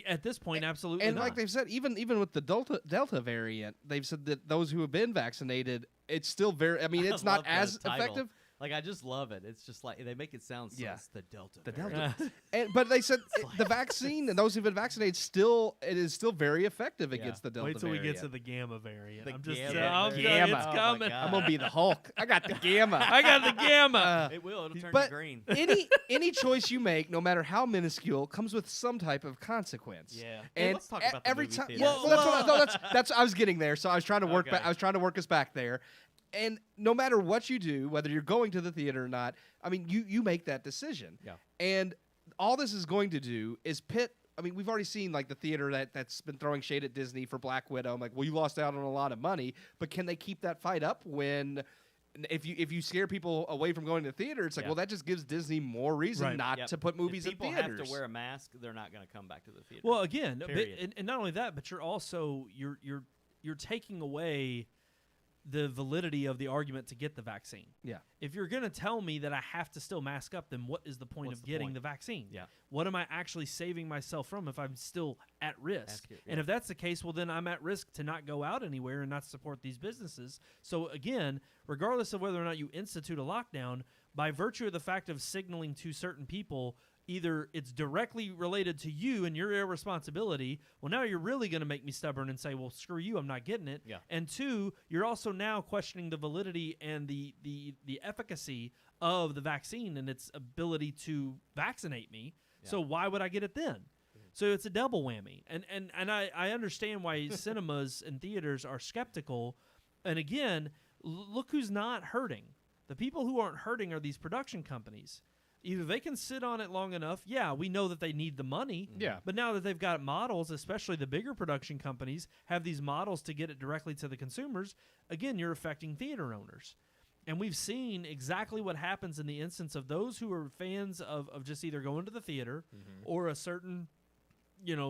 At this point, absolutely And not. like they've said, even with the Delta variant, they've said that those who have been vaccinated, it's still very. I mean, it's I not love the as title. effective. Like, I just love it. It's just like they make it sound so Yeah. it's the Delta. The variant. Delta, but they said the vaccine and those who've been vaccinated it is still very effective Yeah. against the Delta Wait till we variant. get to the Gamma variant. The I'm just Gamma I'm variant. telling you, Gamma. it's Oh my coming. God. I'm gonna be the Hulk. I got the gamma. I got the Gamma. It will. It'll turn But to green. any choice you make, no matter how minuscule, comes with some type of consequence. Yeah. Hey, And let's talk about the every movie time, theater. that's I was getting there. So I was trying to work. Okay. I was trying to work us back there. And no matter what you do, whether you're going to the theater or not, I mean, you make that decision. Yeah. And all this is going to do is pit. I mean, we've already seen like the theater that's been throwing shade at Disney for Black Widow. I'm like, well, you lost out on a lot of money, but can they keep that fight up when? If you scare people away from going to the theater, it's like, Yeah. well, that just gives Disney more reason Right. not Yep. to put movies if in people theaters. have to wear a mask, they're not going to come back to the theater. Well, again, Period. and not only that, but you're also you're taking away the validity of the argument to get the vaccine. Yeah. If you're going to tell me that I have to still mask up, then what is the point What's of the getting point? the vaccine? Yeah. What am I actually saving myself from if I'm still at risk? Ask it, And yeah. if that's the case, well, then I'm at risk to not go out anywhere and not support these businesses. So again, regardless of whether or not you institute a lockdown, by virtue of the fact of signaling to certain people, either it's directly related to you and your irresponsibility, well, now you're really going to make me stubborn and say, well, screw you, I'm not getting it. Yeah. And two, you're also now questioning the validity and the efficacy of the vaccine and its ability to vaccinate me. Yeah. So why would I get it then? So it's a double whammy. And I understand why cinemas and theaters are skeptical. And again, look who's not hurting. The people who aren't hurting are these production companies. Either they can sit on it long enough. Yeah, we know that they need the money. Yeah. But now that they've got models, especially the bigger production companies, have these models to get it directly to the consumers, again, you're affecting theater owners. And we've seen exactly what happens in the instance of those who are fans of just either going to the theater or a certain,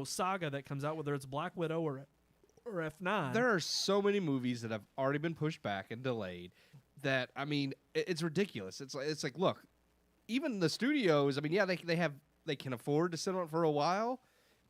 saga that comes out, whether it's Black Widow or F9. There are so many movies that have already been pushed back and delayed that, I mean, it's ridiculous. It's like, look, even the studios, I mean, yeah, they can afford to sit on it for a while,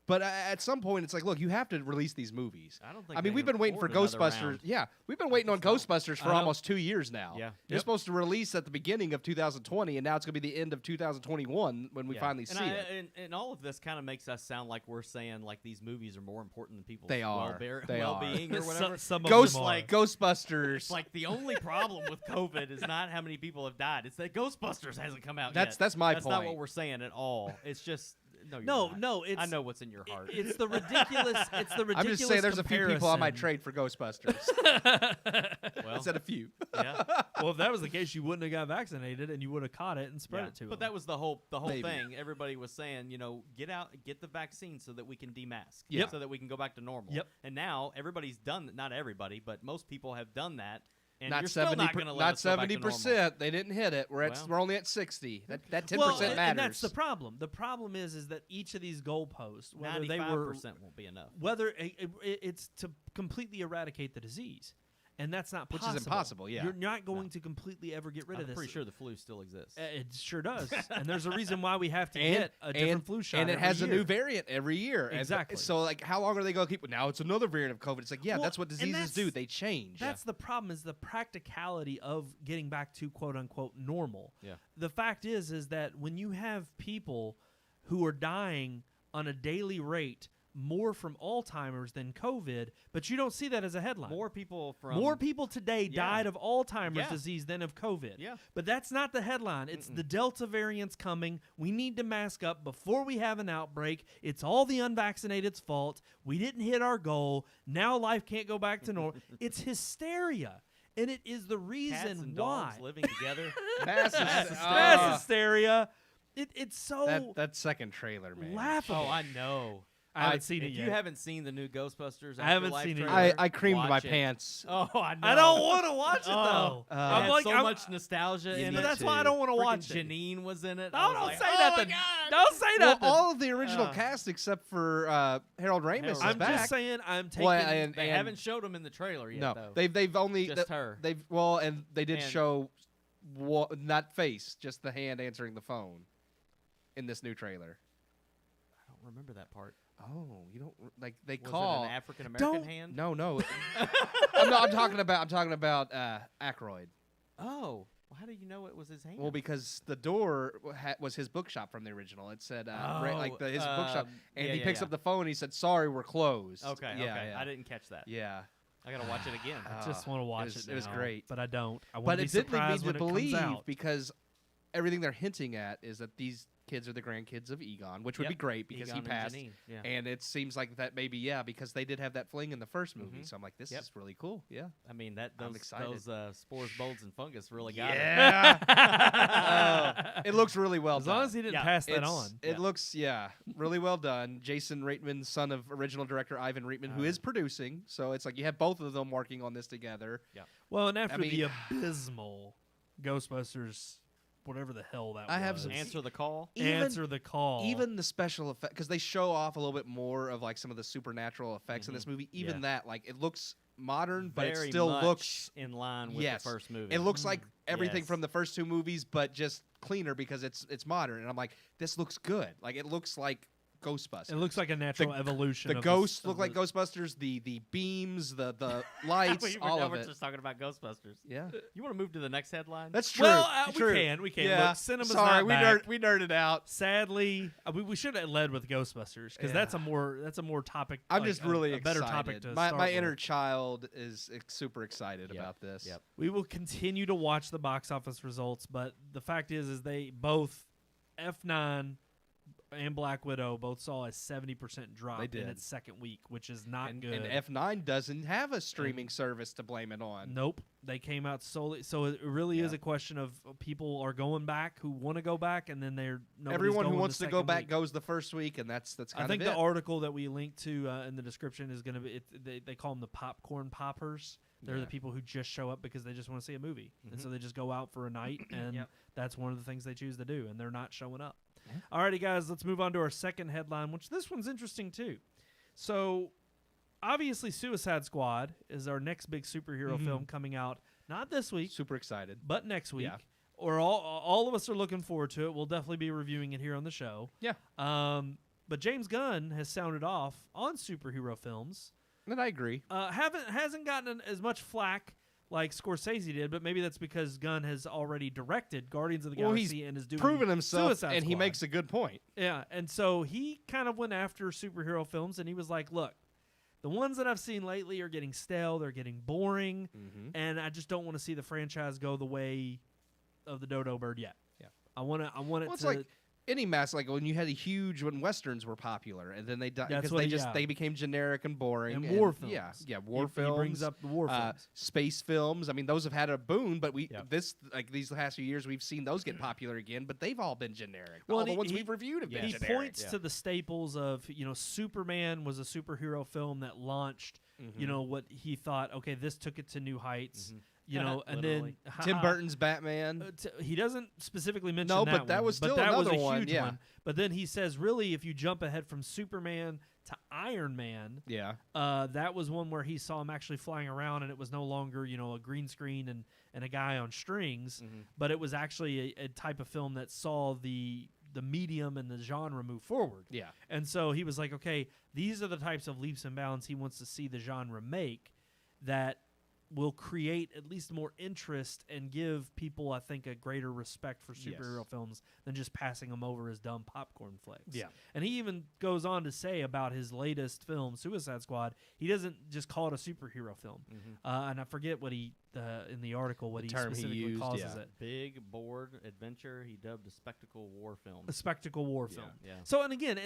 but at some point, it's like, look, you have to release these movies. I don't think. I mean, they we've been waiting for afford another Ghostbusters. round. Yeah, we've been waiting on Ghostbusters for I know. almost 2 years now. Yeah. They're Yep. supposed to release at the beginning of 2020, and now it's going to be the end of 2021 when we Yeah. finally and see it. And all of this kind of makes us sound like we're saying like these movies are more important than people's They are. They are. well-being or whatever. Some of Ghost them are. like Ghostbusters. It's like the only problem with COVID is not how many people have died. It's that Ghostbusters hasn't come out That's- yet. that's my That's not what point. we're saying at all. It's just no. You're No, not. no, it's I know what's in your heart. It's the ridiculous. It's the ridiculous. I'm just saying, there's a few people I might comparison. trade for Ghostbusters. well, I said a few. yeah. Well, if that was the case, you wouldn't have got vaccinated, and you would have caught it and spread Yeah. it to But them. that was the whole Maybe. thing. Everybody was saying, get out, get the vaccine so that we can demask, Yep. so that we can go back to normal. Yep. And now everybody's done. Not everybody, but most people have done that. And Not you're still 70. not going to let Not us go back to 70%. They didn't hit it. We're Well. we're only at 60. That 10% well, matters. and that's the problem. The problem is that each of these goalposts, whether they were 95% won't be enough. whether it's to completely eradicate the disease. And that's not Which possible. is impossible, yeah. You're not going to completely ever get rid of I'm this. pretty sure the flu still exists. It sure does. And there's a reason why we have to get a different flu shot and it every has year. a new variant every year. Exactly. And so, like, how long are they going to keep? Now it's another variant of COVID. It's like, Well, that's what and diseases do. They change. That's the problem, is the practicality of getting back to quote-unquote normal. Yeah. The fact is that when you have people who are dying on a daily rate more from Alzheimer's than COVID, but you don't see that as a headline. More people today died of Alzheimer's disease than of COVID. Yeah. But that's not the headline. It's the Delta variant's coming. We need to mask up before we have an outbreak. It's all the unvaccinated's fault. We didn't hit our goal. Now life can't go back to normal. It's hysteria. And it is the reason Cats and why. dogs living together. Mass hysteria. It's so that second trailer, man. laughable. Oh, I know. I haven't seen it If yet. you haven't seen the new Ghostbusters, I haven't Afterlife seen it trailer, yet. I creamed my watch it. pants. Oh, I know. I don't want to watch it though. It I'm had like, so much nostalgia in but it. that's why I don't want to Freaking watch it. Janine was in it. No, I was don't like, say oh nothing. My God. Don't say Well, nothing. all of the original cast except for Harold Ramis is I'm back. just saying. I'm taking. Well, They haven't showed him in the trailer yet, no, though. they've only Just her. And they did And- show not face, just the hand answering the phone in this new trailer. I don't remember that part. Oh, you don't like they Was call it an African American Don't- hand? No. I'm talking about Aykroyd. Oh, well, how do you know it was his hand? Well, because the door was his bookshop from the original. It said his bookshop, and he picks up the phone. and He said, "Sorry, we're closed." Okay, Yeah, okay. yeah. I didn't catch that. Yeah. I gotta watch it again. I just want to watch it. It was now, great. but I don't. I want But to be it did lead me surprised to when it believe comes out. because everything they're hinting at is that these kids are the grandkids of Egon, which would Yep. be great because Egon he and passed. Janine, yeah. And it seems like that maybe because they did have that fling in the first movie. So I'm like, this Yep. is really cool. Yeah. I mean, I'm those excited. spores, molds, and fungus really got it. Yeah. It looks really well As done. long as he didn't Yeah, pass that It's- on. It looks, really well done. Jason Reitman, son of original director Ivan Reitman, who is producing. So it's like you have both of them working on this together. Well, and after mean- the abysmal Ghostbusters, whatever the hell that I was, have some- Answer the call. Answer the call. Even the special effect, because they show off a little bit more of like some of the supernatural effects in this movie. Even that, like, it looks modern, but Very it still much looks in line with the first movie. It looks like everything Yes. from the first two movies, but just cleaner because it's modern. And I'm like, this looks good. Like, it looks like Ghostbusters. it looks like a natural evolution. The of ghosts of look like Ghostbusters. The beams, the lights, all of We're it. just talking about Ghostbusters. Yeah, You want to move to the next headline? that's true. Well, True. we can. Yeah. Look, cinema's Sorry, not we back. we nerded out. Sadly, we should have led with Ghostbusters because that's a more topic. I'm like just a, really a better excited. topic to my start my with. inner child is super excited Yep. about this. Yep. We will continue to watch the box office results, but the fact is they both F9 and Black Widow both saw a 70% drop They in did. its second week, which is not And, good. and F9 doesn't have a streaming service to blame it on. Nope, they came out solely. So it really is a question of people are going back who want to go back, and then Everyone who going wants the to go second back week. goes the first week, and that's kind I think of the it. article that we linked to in the description is going to be. They call them the popcorn poppers. They're Yeah. the people who just show up because they just want to see a movie, and so they just go out for a night, and that's one of the things they choose to do, and they're not showing up. Alrighty, guys, let's move on to our second headline, which this one's interesting too. So, obviously, Suicide Squad is our next big superhero film coming out, not this week, Super excited. but next week. Yeah. Or all of us are looking forward to it. We'll definitely be reviewing it here on the show. Yeah. But James Gunn has sounded off on superhero films. And I agree. Hasn't gotten as much flack like Scorsese did, but maybe that's because Gunn has already directed Guardians of the Well, Galaxy and is doing Proven himself, Suicide and he Squad. makes a good point. Yeah, and so he kind of went after superhero films, and he was like, look, the ones that I've seen lately are getting stale, they're getting boring, and I just don't want to see the franchise go the way of the dodo bird yet. Yeah. I want it Well, to... it's like any mass, like when you had when westerns were popular, and then they died That's because what they became generic and boring. And war films. Yeah, war he films. brings up the war films. Space films. I mean, those have had a boom, but Yeah. these last few years we've seen those get popular again, but they've all been generic. Well, all and the he- ones he- we've reviewed have been He generic. points to the staples of, Superman was a superhero film that launched, what he thought, okay, this took it to new heights. You know, and Literally. then Tim Burton's Batman. he doesn't specifically mention No, that but that one, was still but that was another a one, huge yeah. one. But then he says, really, if you jump ahead from Superman to Iron Man, Yeah. that was one where he saw him actually flying around, and it was no longer, you know, a green screen and a guy on strings, but it was actually a type of film that saw the medium and the genre move forward. Yeah. And so he was like, okay, these are the types of leaps and bounds he wants to see the genre make that will create at least more interest and give people, I think, a greater respect for superhero films than just passing them over as dumb popcorn flicks. Yeah. And he even goes on to say about his latest film, Suicide Squad, he doesn't just call it a superhero film. And I forget what he, in the article, what The he term he specifically used, calls yeah. it. Big board adventure. He dubbed a spectacle war film. A spectacle war film. Yeah. So, and again,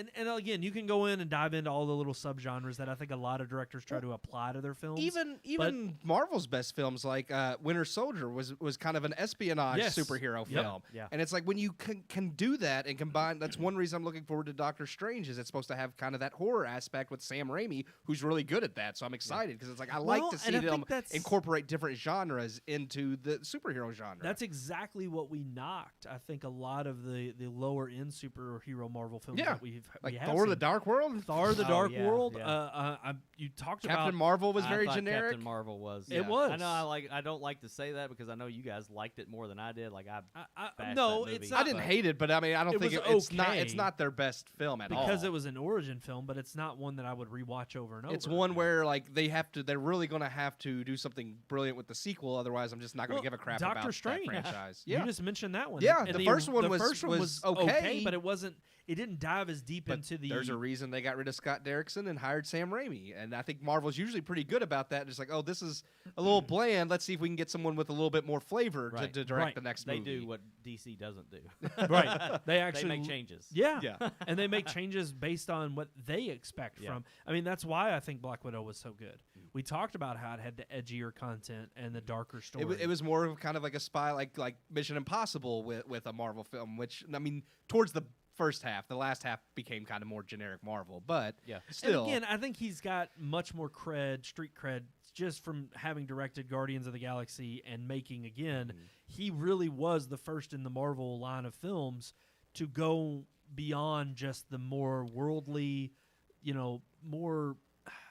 you can go in and dive into all the little subgenres that I think a lot of directors try to apply to their films. Even Marvel's best films, like Winter Soldier, was kind of an espionage superhero film. Yeah. And it's like when you can do that and combine. That's one reason I'm looking forward to Doctor Strange. Is it's supposed to have kind of that horror aspect with Sam Raimi, who's really good at that. So I'm excited because it's like I like to see them incorporate different genres into the superhero genre. That's exactly what we knocked. I think a lot of the lower end superhero Marvel films that we like have Thor: seen. The Dark World. Thor: The Dark yeah, World. yeah. You talked Captain about Marvel was I very thought generic. Captain Marvel was. It was. I know. I don't like to say that because I know you guys liked it more than I did. Like bashed no, that it's movie, not. I didn't hate it, but I mean, I don't It think was it's not. okay. It's not their best film at all. because it was an origin film, but it's not one that I would rewatch over and over. It's one where like they're really going to have to do something brilliant with the sequel. Otherwise, I'm just not going to give a crap Doctor about Strange. that franchise. You just mentioned that one. Yeah, And the first one first was okay, but it wasn't. It didn't dive as deep But into the. there's a reason they got rid of Scott Derrickson and hired Sam Raimi, and I think Marvel's usually pretty good about that. Just like, oh, this is a little bland. Let's see if we can get someone with a little bit more flavor Right. to direct Right. the next They movie. do what DC doesn't do. right. They actually they make changes. Yeah. Yeah. And they make changes based on what they expect Yeah. from. I mean, that's why I think Black Widow was so good. We talked about how it had the edgier content and the darker story. It was more of kind of like a spy, like Mission Impossible with a Marvel film. Which I mean, towards the first half, the last half became kind of more generic Marvel. But Yeah. still, And again, I think he's got much more street cred, just from having directed Guardians of the Galaxy and making again. He really was the first in the Marvel line of films to go beyond just the more worldly, more,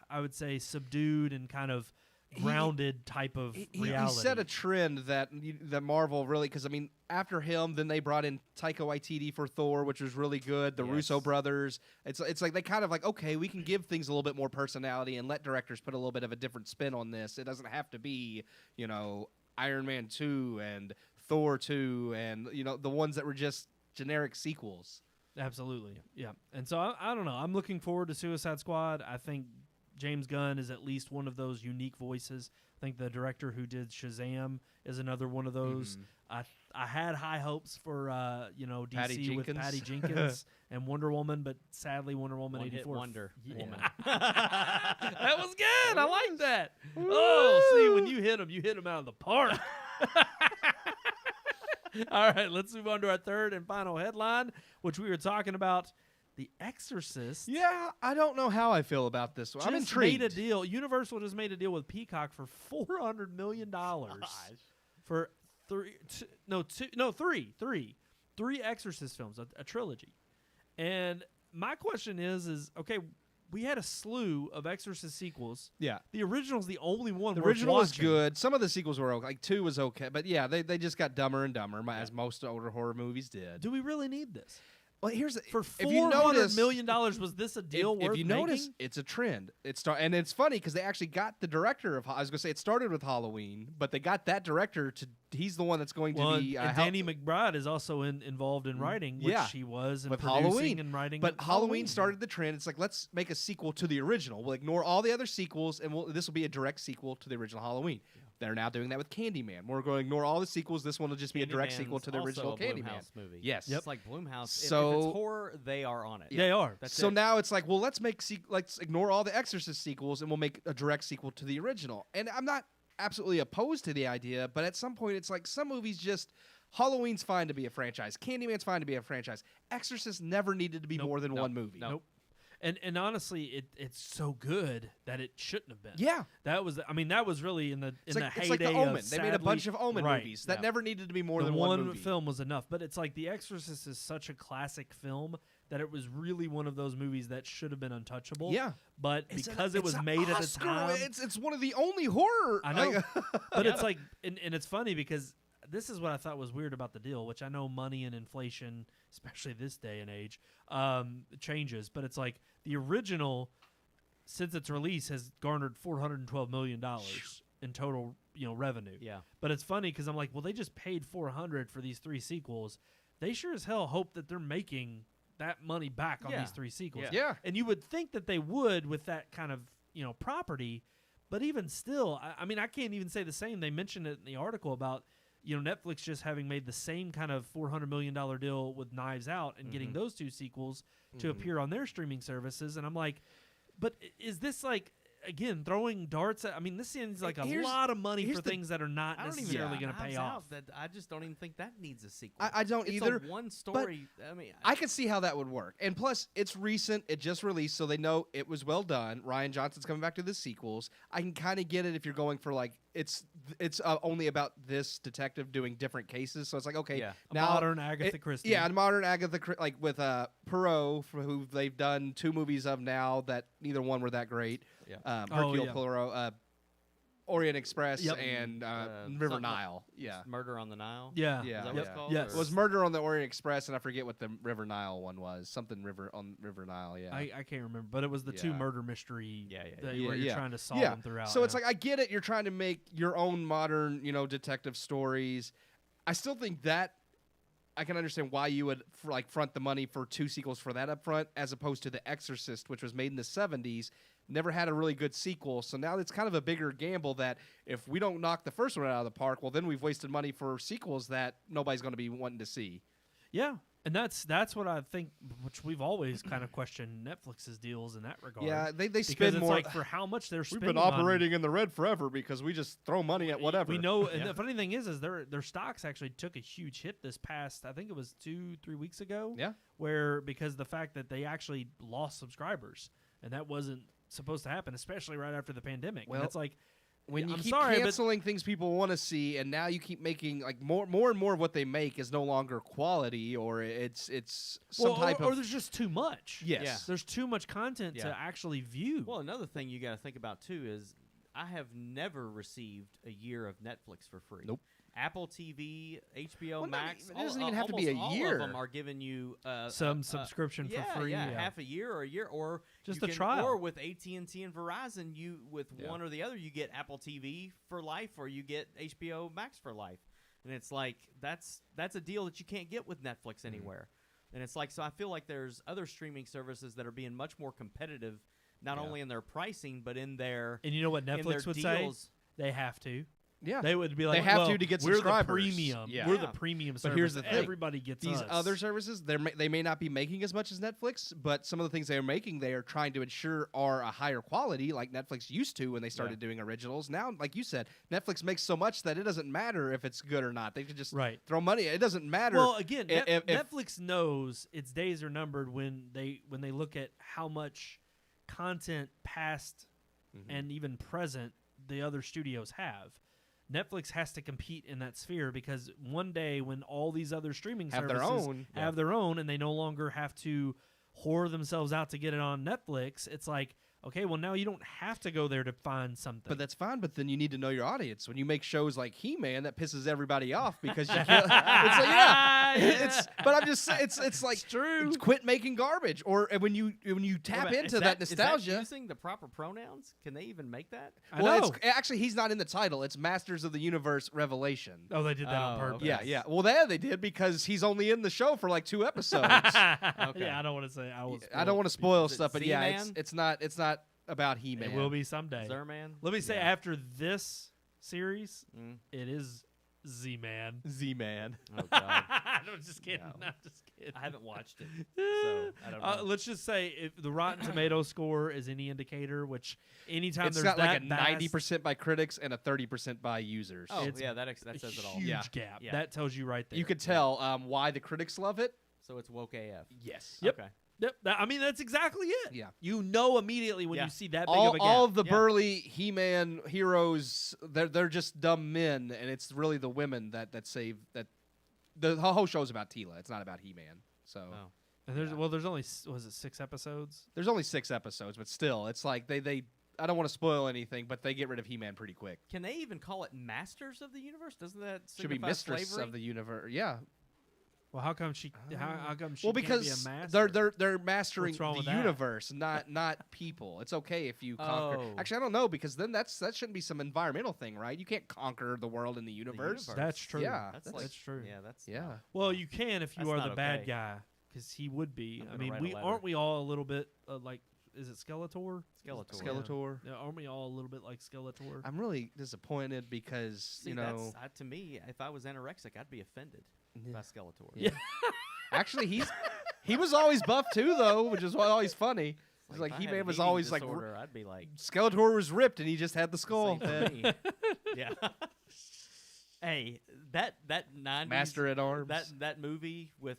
I would say, subdued and kind of grounded type of reality. He set a trend that Marvel really, because I mean, after him, then they brought in Taika Waititi for Thor, which was really good. The Russo brothers. It's like they kind of like, okay, we can give things a little bit more personality and let directors put a little bit of a different spin on this. It doesn't have to be, Iron Man 2 and Thor 2 and the ones that were just generic sequels. Absolutely, yeah. And so I don't know. I'm looking forward to Suicide Squad. I think James Gunn is at least one of those unique voices. I think the director who did Shazam is another one of those. I had high hopes for DC Patty with Jenkins. Patty Jenkins and Wonder Woman, but sadly Wonder Woman One-hit 84 wonder woman. that was good. I like that. Oh, see, when you hit him out of the park. All right, let's move on to our third and final headline, which we were talking about. The Exorcist. Yeah, I don't know how I feel about this one. I'm Just intrigued. made a deal. Universal just made a deal with Peacock for $400 million for three Exorcist films, a trilogy. And my question is okay, we had a slew of Exorcist sequels. Yeah. The original's the only one. The worth original was watching. good. Some of the sequels were okay. Like 2 was okay. But yeah, they just got dumber and dumber, as most older horror movies did. Do we really need this? Well, here's the, For if you $400 notice, million, was this a deal worth if you making? notice, it's a trend. And it's funny because they actually got the director of. I was going to say it started with Halloween, but they got that director to. He's the one that's going to be. And Danny McBride is also involved in writing, which he was in with producing Halloween and writing. But Halloween started the trend. It's like, let's make a sequel to the original. We'll ignore all the other sequels, and this will be a direct sequel to the original Halloween. Yeah. They're now doing that with Candyman. We're going to ignore all the sequels. This one will just be a direct sequel to the original Candyman movie. Yes, it's like Blumhouse. So if it's horror, they are on it. They are. That's so it. now it's like, well, let's ignore all the Exorcist sequels, and we'll make a direct sequel to the original. And I'm not absolutely opposed to the idea, but at some point, it's like some movies just. Halloween's fine to be a franchise. Candyman's fine to be a franchise. Exorcist never needed to be more than one movie. Nope. And honestly, it's so good that it shouldn't have been. Yeah. That was really in the It's in like, the it's like heyday the Omen. of They made a bunch of Omen right. movies that never needed to be more the than one movie. film was enough. But it's like The Exorcist is such a classic film that it was really one of those movies that should have been untouchable. Yeah. But because it was made at the time, it's one of the only horror. I know. But it's like, and it's funny because this is what I thought was weird about the deal, which I know money and inflation, especially this day and age, changes. But it's like the original, since its release, has garnered $412 million in total, revenue. Yeah. But it's funny because I'm like, well, they just paid $400 for these 3 sequels. They sure as hell hope that they're making that money back on these 3 sequels. Yeah. And you would think that they would with that kind of, property. But even still, I mean, I can't even say the same. They mentioned it in the article about, Netflix just having made the same kind of $400 million deal with Knives Out and getting those 2 sequels to appear on their streaming services. And I'm like, but is this like, again, throwing darts at, I mean, this seems like a lot of money for things that are not necessarily going to pay off. I just don't even think that needs a sequel. I don't either. It's a one story. I mean, I can see how that would work. And plus, it's recent. It just released, so they know it was well done. Rian Johnson's coming back to the sequels. I can kind of get it if you're going for like it's only about this detective doing different cases. So it's like, okay, now modern Agatha Christie. Yeah, modern Agatha, like with Poirot, who they've done 2 movies of now that neither one were that great. Yeah. Hercule Poirot, Orient Express, Yep. and River Nile. Yeah. Murder on the Nile. Yeah. Is that what Yeah. it's called? Yes. It was Murder on the Orient Express, and I forget what the River Nile one was. Something River Nile, yeah. I can't remember, but it was the 2 Yeah. murder mystery where Yeah. you're trying to solve Yeah. them throughout. So it's like, I get it. You're trying to make your own modern, detective stories. I still think that I can understand why you would front the money for 2 sequels for that up front, as opposed to The Exorcist, which was made in the 70s, never had a really good sequel. So now it's kind of a bigger gamble that if we don't knock the first one out of the park, well, then we've wasted money for sequels that nobody's going to be wanting to see. Yeah. And that's what I think, which we've always kind of questioned Netflix's deals in that regard. Yeah, they because spend it's more. like for how much they're We've spending. been operating in the red forever because we just throw money at whatever. We know, and the funny thing is their stocks actually took a huge hit this past, I think it was 2-3 weeks ago. Yeah. Where because the fact that they actually lost subscribers, and that wasn't supposed to happen, especially right after the pandemic. Well, and it's like, when you I'm keep sorry, canceling things people want to see, and now you keep making like more and more of what they make is no longer quality, or it's some type or of. there's just too much. Yes. Yeah. There's too much content to actually view. Well, another thing you got to think about too is I have never received a year of Netflix for free. Nope. Apple TV, HBO Well, Max. it doesn't even have to be a almost year. All of them are giving you some subscription for free. Yeah, half a year or a year, or Just you a can- trial. Or with AT&T and Verizon, you one or the other, you get Apple TV for life, or you get HBO Max for life, and it's like that's a deal that you can't get with Netflix anywhere. And it's like, so I feel like there's other streaming services that are being much more competitive, not only in their pricing but in their And you know what in their Netflix would say? deals. They have to. Yeah. They would be like, They have well, to get we're subscribers. the premium. Yeah. We're Yeah. the premium service. But here's the thing. Everybody gets These us. other services, they may not be making as much as Netflix, but some of the things they are making, they are trying to ensure are a higher quality, like Netflix used to when they started doing originals. Now, like you said, Netflix makes so much that it doesn't matter if it's good or not. They can just throw money. It doesn't matter. Well, again, if Netflix knows its days are numbered when they look at how much content past and even present the other studios have. Netflix has to compete in that sphere because one day when all these other streaming services have their own and they no longer have to whore themselves out to get it on Netflix, it's like, okay, well, now you don't have to go there to find something. But that's fine. But then you need to know your audience. When you make shows like He-Man, that pisses everybody off because you can't. It's like, but I'm just saying, it's like It's true. It's quit making garbage. Or when you tap into that nostalgia. Is that using the proper pronouns? Can they even make that? I Well, know. it's actually he's not in the title. It's Masters of the Universe Revelation. Oh, they did that on Oh, purpose. okay. Yeah. Well, they did because he's only in the show for like 2 episodes. Yeah, I don't want to say. I don't want to spoil Is it stuff, but yeah, Z-Man? it's not about He-Man. It will be someday. Zerman? Let me say, after this series, Mm. it is Z-Man. Z-Man. Oh, God. I'm just kidding. No. I'm just kidding. I haven't watched it, so I don't know. Let's just say if the Rotten Tomato score is any indicator, which anytime It's there's got like a that vast, 90% by critics and a 30% by users. Oh, it's yeah, that says it all. huge Yeah. gap. Yeah. That tells you right there. You could tell why the critics love it. So it's woke AF. Yes. Yep. Okay. Yep. I mean, that's exactly it. Yeah. You know immediately when Yeah. you see that big of a gap. All of the Yeah. burly He-Man heroes, they're just dumb men, and it's really the women that save that. The whole show's about Tila. It's not about He-Man. So And there's there's only was it 6 episodes? there's only 6 episodes, but still, it's like they. I don't want to spoil anything, but they get rid of He-Man pretty quick. Can they even call it Masters of the Universe? Doesn't that Should be signify Mistress slavery? of the Universe. Yeah. Well, how come she? How come she? Well, can't because be a master? they're mastering What's wrong the with that? universe, not people. It's okay if you conquer. Oh. Actually, I don't know because then that shouldn't be some environmental thing, right? You can't conquer the world and the universe. universe. That's true. Yeah, that's true. Yeah, that's Yeah. Well, you can if you That's are not the bad okay. guy, because he would be. I'm I gonna mean, write a we letter. aren't we all a little bit like? Is it Skeletor? Skeletor. Skeletor. Yeah, aren't we all a little bit like Skeletor? I'm really disappointed because See, that's, to me, if I was anorexic, I'd be offended by Skeletor. Yeah. Actually, he was always buff too, though, which is always funny. It's If like I had He-Man an was eating always like disorder, I'd be like, Skeletor was ripped and he just had the skull. same for me. Yeah. Hey, that 90s Master at Arms. that movie with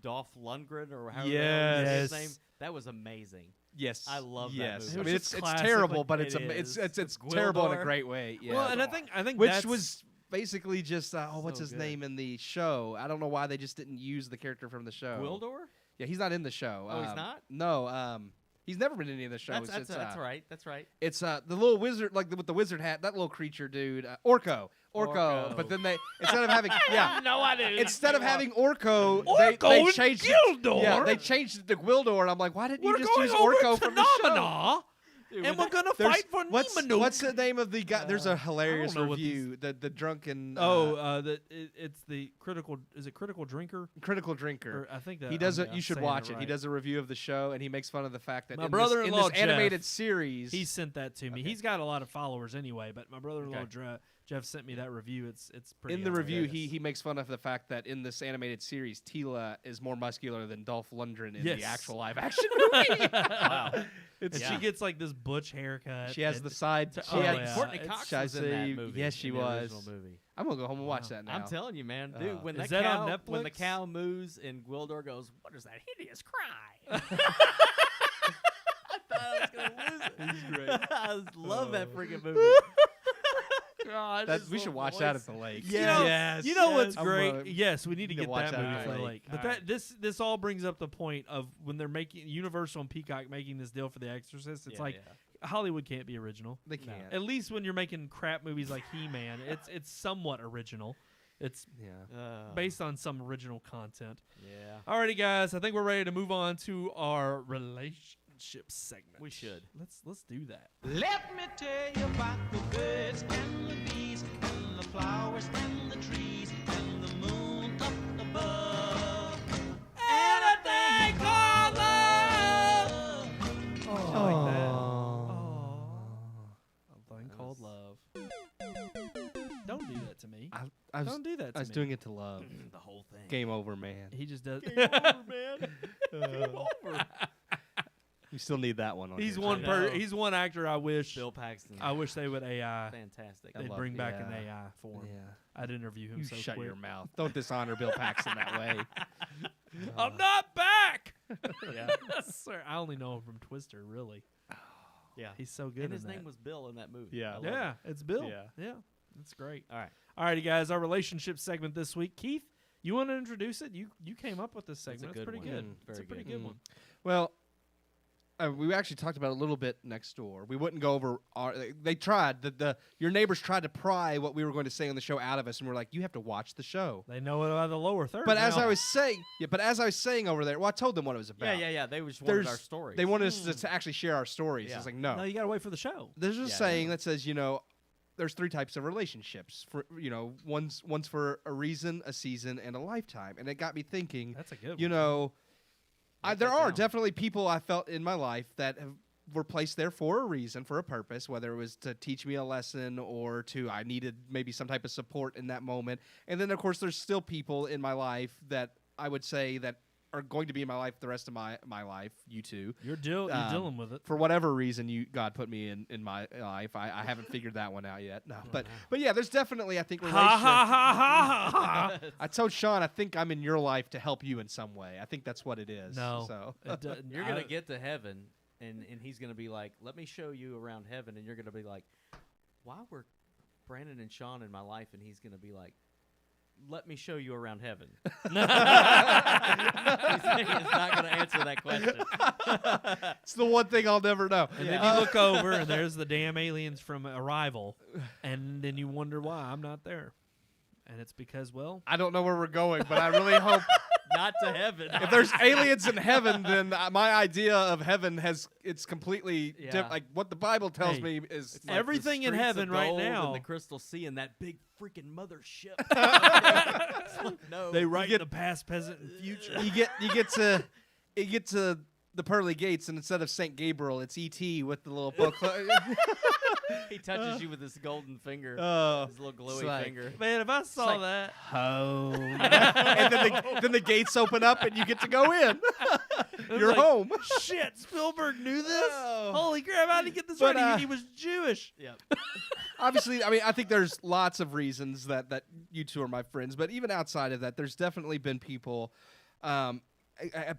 Dolph Lundgren or however Yes. his name, that was amazing. Yes, I love that yes. movie. I It mean, was it's just classic, terrible, like, but it it's is. terrible in a Gwildor. great way. Yeah. Well, and I think Which that's, was basically just what's So his good. name in the show? I don't know why they just didn't use the character from the show. Gwildor? Yeah, he's not in the show. Oh, he's not? No, he's never been in any of the shows. That's right. That's right. It's the little wizard, like with the wizard hat. That little creature, dude. Orko. Orko. But then they instead of having No idea. instead of having Orko, Orko they and changed Gildor? Yeah, they changed it to Gwildor, and I'm like, why didn't we're you just going use over Orko to from the show? Nomina, and we're gonna There's- fight for what's Nimanook. the name of the guy? There's a hilarious know what review. The drunken It's the critical. Is it Critical Drinker? critical drinker. Or I think that He does I'm it. You should saying watch it. right. He does a review of the show, and he makes fun of the fact that My in brother-in-law, this animated Jeff, series, He sent that to me. Okay. He's got a lot of followers anyway. But my brother-in-law Okay. Jeff sent me that review. It's pretty. in the review hilarious. he makes fun of the fact that in this animated series, Tila is more muscular than Dolph Lundgren in the Yes. actual live action movie. Wow. And Yeah. she gets like this butch haircut. She has and- the side. to- She oh, had- yeah. Courtney it's- Cox Should I was in say- that movie. yes, she in the was. original movie. I'm gonna go home and watch that now. I'm telling you, man, dude. When Is that that on cow, when the Netflix? cow moves and Gwildor goes, "What is that hideous cry?" I thought I was gonna lose it. He's great. I love that freaking movie. Gosh, That- his we should little watch that voice. at the lake. Yeah. You know what's I'm great? gonna- Yes, we need to need to get watch that that movie at for the the lake. lake. But that this all brings up the point of when they're making Universal and Peacock making this deal for The Exorcist. It's Yeah, like yeah. Hollywood can't be original. They can't. At least when you're making crap movies like He-Man, it's somewhat original. It's Yeah. based on some original content. Yeah, Alrighty, guys, I think we're ready to move on to our relationship segment. we should. Let's do that. Let me tell you about the birds and the bees and the flowers and the trees and the moon up above. And a thing called love. Oh, I like that. Oh, a thing called love. Don't do that to me. I was, Don't do that to I was me. doing it to love. The whole thing. Game over, man. He just does. You still need that one. On He's here, one too. know. he's one actor I wish Bill Paxton. I wish they would AI. Fantastic. They'd love- bring back an yeah. AI for him. Yeah. I'd interview him You so shut quick. your mouth. Don't dishonor Bill Paxton that way. I'm not back. Yeah. Sir, I only know him from Twister. Really, Yeah. he's so good. And his in name that. was Bill in that movie. Yeah. I love Yeah, it. it's Bill. Yeah. That's great. All right. Alrighty, guys, our relationship segment this week. Keith, you want to introduce it? You came up with this segment. a good It's pretty one. good. Mm, It's a very pretty good. good one. Well, we actually talked about it a little bit next door. We wouldn't go over our. They tried. Your neighbors tried to pry what we were going to say on the show out of us, and we're like, you have to watch the show. They know it by the lower third. But as now. I was saying over there, well, I told them what it was about. Yeah. They just wanted our There's- stories. They wanted us to actually share our stories. Yeah. It's like no, you gotta wait for the show. There's a Yeah, saying yeah. that says, there's 3 types of relationships. For one's for a reason, a season, and a lifetime. And it got me thinking. That's a good You one. know, Write there that are down. definitely people I felt in my life that were placed there for a reason, for a purpose, whether it was to teach me a lesson or I needed maybe some type of support in that moment. And then, of course, there's still people in my life that I would say that are going to be in my life the rest of my life. You two. You're dealing with it. For whatever reason, God put me in my life. I haven't figured that one out yet. No, but yeah, there's definitely, I think, relationship. I told Sean, I think I'm in your life to help you in some way. I think that's what it is. No. So You're going to get to heaven, and he's going to be like, let me show you around heaven. And you're going to be like, why were Brandon and Sean in my life? And he's going to be like, let me show you around heaven. He's not going to answer that question. It's the one thing I'll never know. And then you look over, and there's the damn aliens from Arrival, and then you wonder why I'm not there. And it's because, well, I don't know where we're going, but I really hope not to heaven. if there's aliens in heaven, then my idea of heaven it's completely different. Like what the Bible tells me is like everything in heaven right now. And the crystal sea and that big freaking mothership. No, they write the past, present, and future. You get to the pearly gates, and instead of Saint Gabriel, it's E.T. with the little book. He touches you with his golden finger, his little glowy finger. Man, if I saw that, home, and then the gates open up, and you get to go in. You're home. Shit, Spielberg knew this. Oh. Holy crap! How did he get this But, right? He was Jewish. Yep. Obviously, I mean, I think there's lots of reasons that you two are my friends, but even outside of that, there's definitely been people.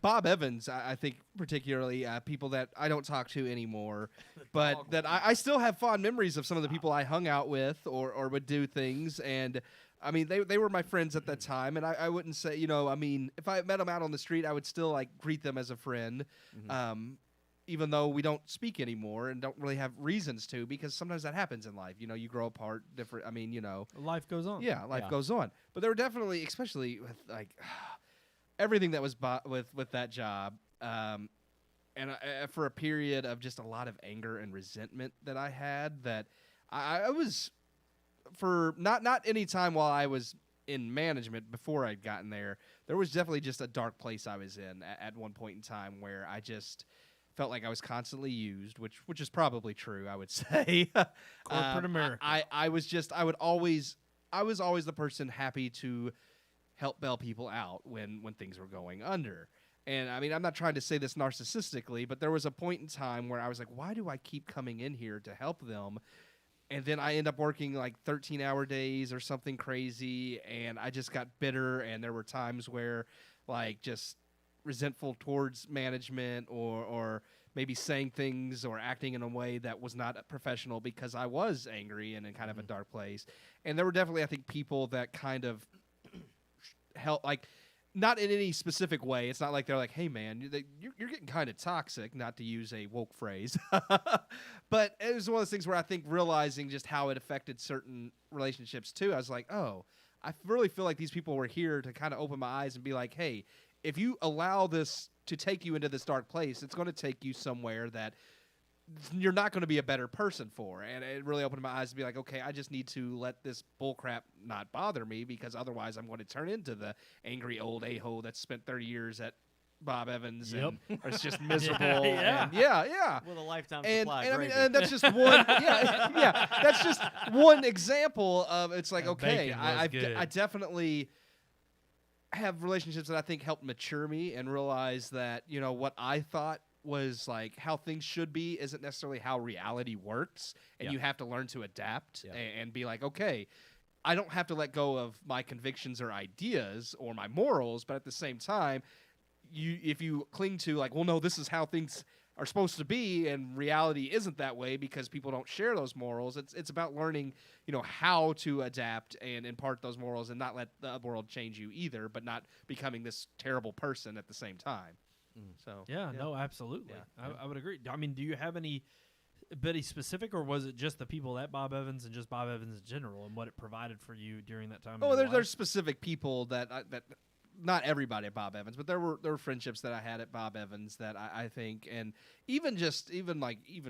Bob Evans, I think particularly people that I don't talk to anymore, but that I still have fond memories of some of the people I hung out with or would do things. And I mean, they were my friends at that time. And I wouldn't say, I mean, if I met them out on the street, I would still like greet them as a friend. Even though we don't speak anymore and don't really have reasons to, because sometimes that happens in life. You grow apart, different. I mean, life goes on. Yeah, life goes on. But there were definitely, especially with like everything that was with that job, and for a period of just a lot of anger and resentment that I had, that I was for not any time while I was in management before I'd gotten there. There was definitely just a dark place I was in at one point in time where I just felt like I was constantly used, which is probably true, I would say. Corporate America. I was always the person happy to help bail people out when things were going under. And I mean, I'm not trying to say this narcissistically, but there was a point in time where I was like, why do I keep coming in here to help them? And then I end up working like 13-hour days or something crazy, and I just got bitter, and there were times where like just resentful towards management or maybe saying things or acting in a way that was not professional because I was angry and in kind of a dark place. And there were definitely, I think, people that kind of help, like, not in any specific way. It's not like they're like, hey, man, you're getting kind of toxic, not to use a woke phrase. But it was one of those things where I think realizing just how it affected certain relationships, too, I was like, oh, I really feel like these people were here to kind of open my eyes and be like, hey, if you allow this to take you into this dark place, it's going to take you somewhere that you're not going to be a better person for. And it really opened my eyes to be like, okay, I just need to let this bullcrap not bother me, because otherwise I'm going to turn into the angry old a-hole that's spent 30 years at Bob Evans and it's just miserable. Yeah. With a lifetime and supply. I mean, and that's just one. That's just one example of. It's like, okay, I definitely have relationships that I think helped mature me and realize that what I thought was like how things should be isn't necessarily how reality works, and you have to learn to adapt and be like, okay, I don't have to let go of my convictions or ideas or my morals, but at the same time, if you cling to like, well, no, this is how things are supposed to be, and reality isn't that way because people don't share those morals. It's about learning, how to adapt and impart those morals and not let the world change you either, but not becoming this terrible person at the same time. So no, absolutely. I would agree. I mean, do you have anybody specific, or was it just the people at Bob Evans and just Bob Evans in general and what it provided for you during that time? Oh, there's specific people that not everybody at Bob Evans, but there were friendships that I had at Bob Evans that I think, and even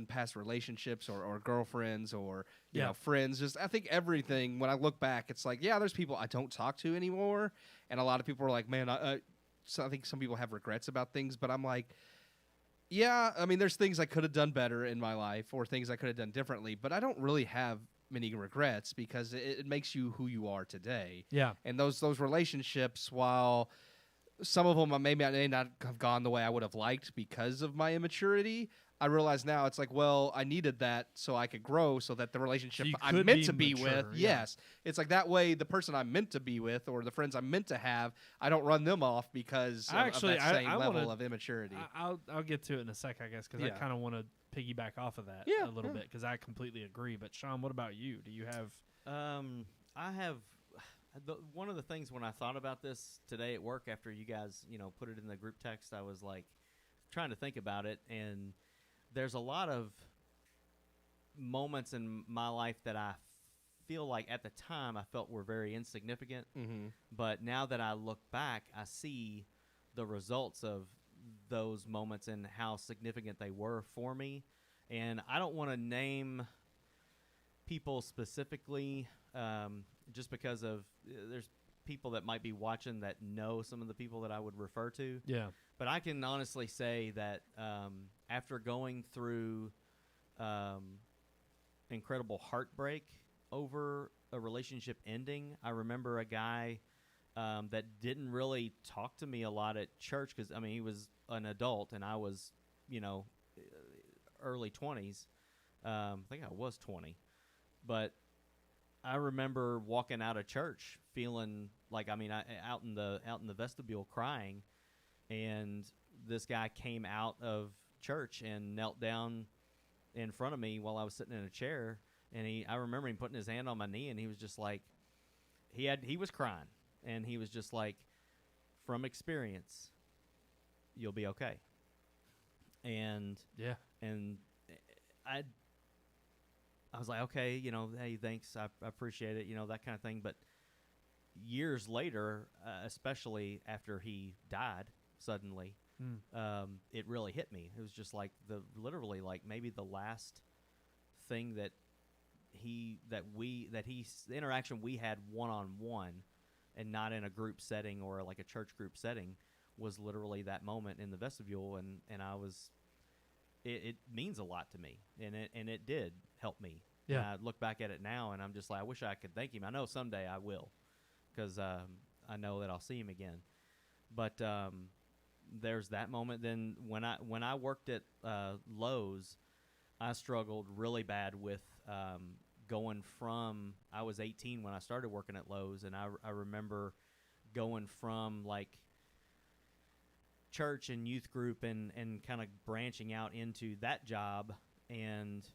past relationships or girlfriends or friends. Just I think everything. When I look back, it's like there's people I don't talk to anymore, and a lot of people are like, man, so I think some people have regrets about things, but I'm like, I mean, there's things I could have done better in my life or things I could have done differently, but I don't really have many regrets because it makes you who you are today. Yeah. And those relationships, while some of them maybe I may not have gone the way I would have liked because of my immaturity. I realize now it's like, well, I needed that so I could grow, so that the relationship you I'm could meant be to be mature, with, yeah. yes, it's like that way the person I'm meant to be with or the friends I'm meant to have, I don't run them off because of that same level of immaturity. I'll get to it in a sec, I guess, because I Yeah. kind of want to piggyback off of that Yeah, a little yeah. bit, because I completely agree. But Sean, what about you? Do you have? I have one of the things when I thought about this today at work after you guys, put it in the group text, I was like trying to think about it, and there's a lot of moments in my life that I feel like at the time I felt were very insignificant, but now that I look back, I see the results of those moments and how significant they were for me. And I don't want to name people specifically, just because of there's people that might be watching that know some of the people that I would refer to. Yeah. But I can honestly say that after going through incredible heartbreak over a relationship ending, I remember a guy that didn't really talk to me a lot at church because, he was an adult and I was, early 20s. I think I was 20. But I remember walking out of church feeling like, out in the vestibule crying, and this guy came out of church and knelt down in front of me while I was sitting in a chair, and I remember him putting his hand on my knee, and he was just like, he was crying, and he was just like, from experience, you'll be okay. And Yeah. and I was like, okay, hey, thanks, I appreciate it, that kind of thing. But years later, especially after he died suddenly, it really hit me. It was just like literally like maybe the last thing the interaction we had one-on-one and not in a group setting or like a church group setting was literally that moment in the vestibule, and I was. It means a lot to me, and it did help me. Yeah. And I look back at it now, and I'm just like, I wish I could thank him. I know someday I will, because I know that I'll see him again. But there's that moment. Then when I worked at Lowe's, I struggled really bad with going from. I was 18 when I started working at Lowe's, and I remember going from like church and youth group and kind of branching out into that job and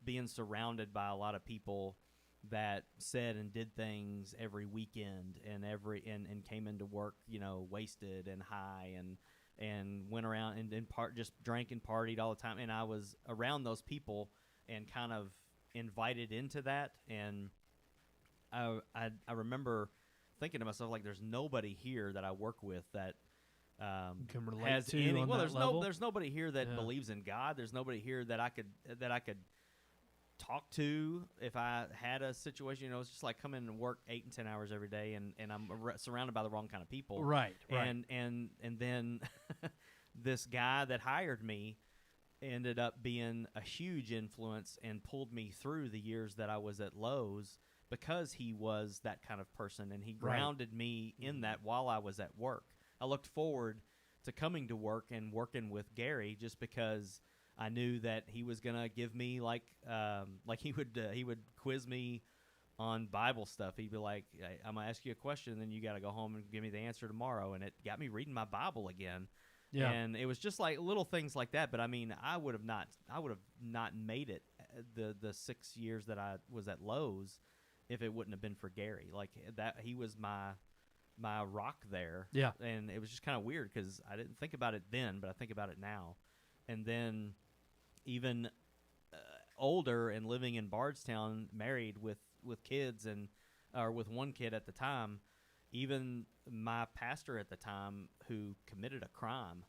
being surrounded by a lot of people that said and did things every weekend and came into work, wasted and high and went around and just drank and partied all the time. And I was around those people and kind of invited into that. And I remember thinking to myself, like, there's nobody here that I work with that can relate has to any. on Well, that level? there's nobody here that Yeah. believes in God. There's nobody here that I could talk to if I had a situation. It's just like coming and work 8 and 10 hours every day, and I'm surrounded by the wrong kind of people. Right. And then this guy that hired me ended up being a huge influence and pulled me through the years that I was at Lowe's, because he was that kind of person, and he grounded me in that while I was at work. I looked forward to coming to work and working with Gary just because I knew that he was gonna give me like he would quiz me on Bible stuff. He'd be like, hey, I'm gonna ask you a question, and then you got to go home and give me the answer tomorrow. And it got me reading my Bible again. Yeah. And it was just like little things like that. But I would have not made it the 6 years that I was at Lowe's if it wouldn't have been for Gary. Like that, he was my rock there. Yeah. And it was just kind of weird because I didn't think about it then, but I think about it now. And then even older and living in Bardstown, married with kids or with one kid at the time, even my pastor at the time who committed a crime,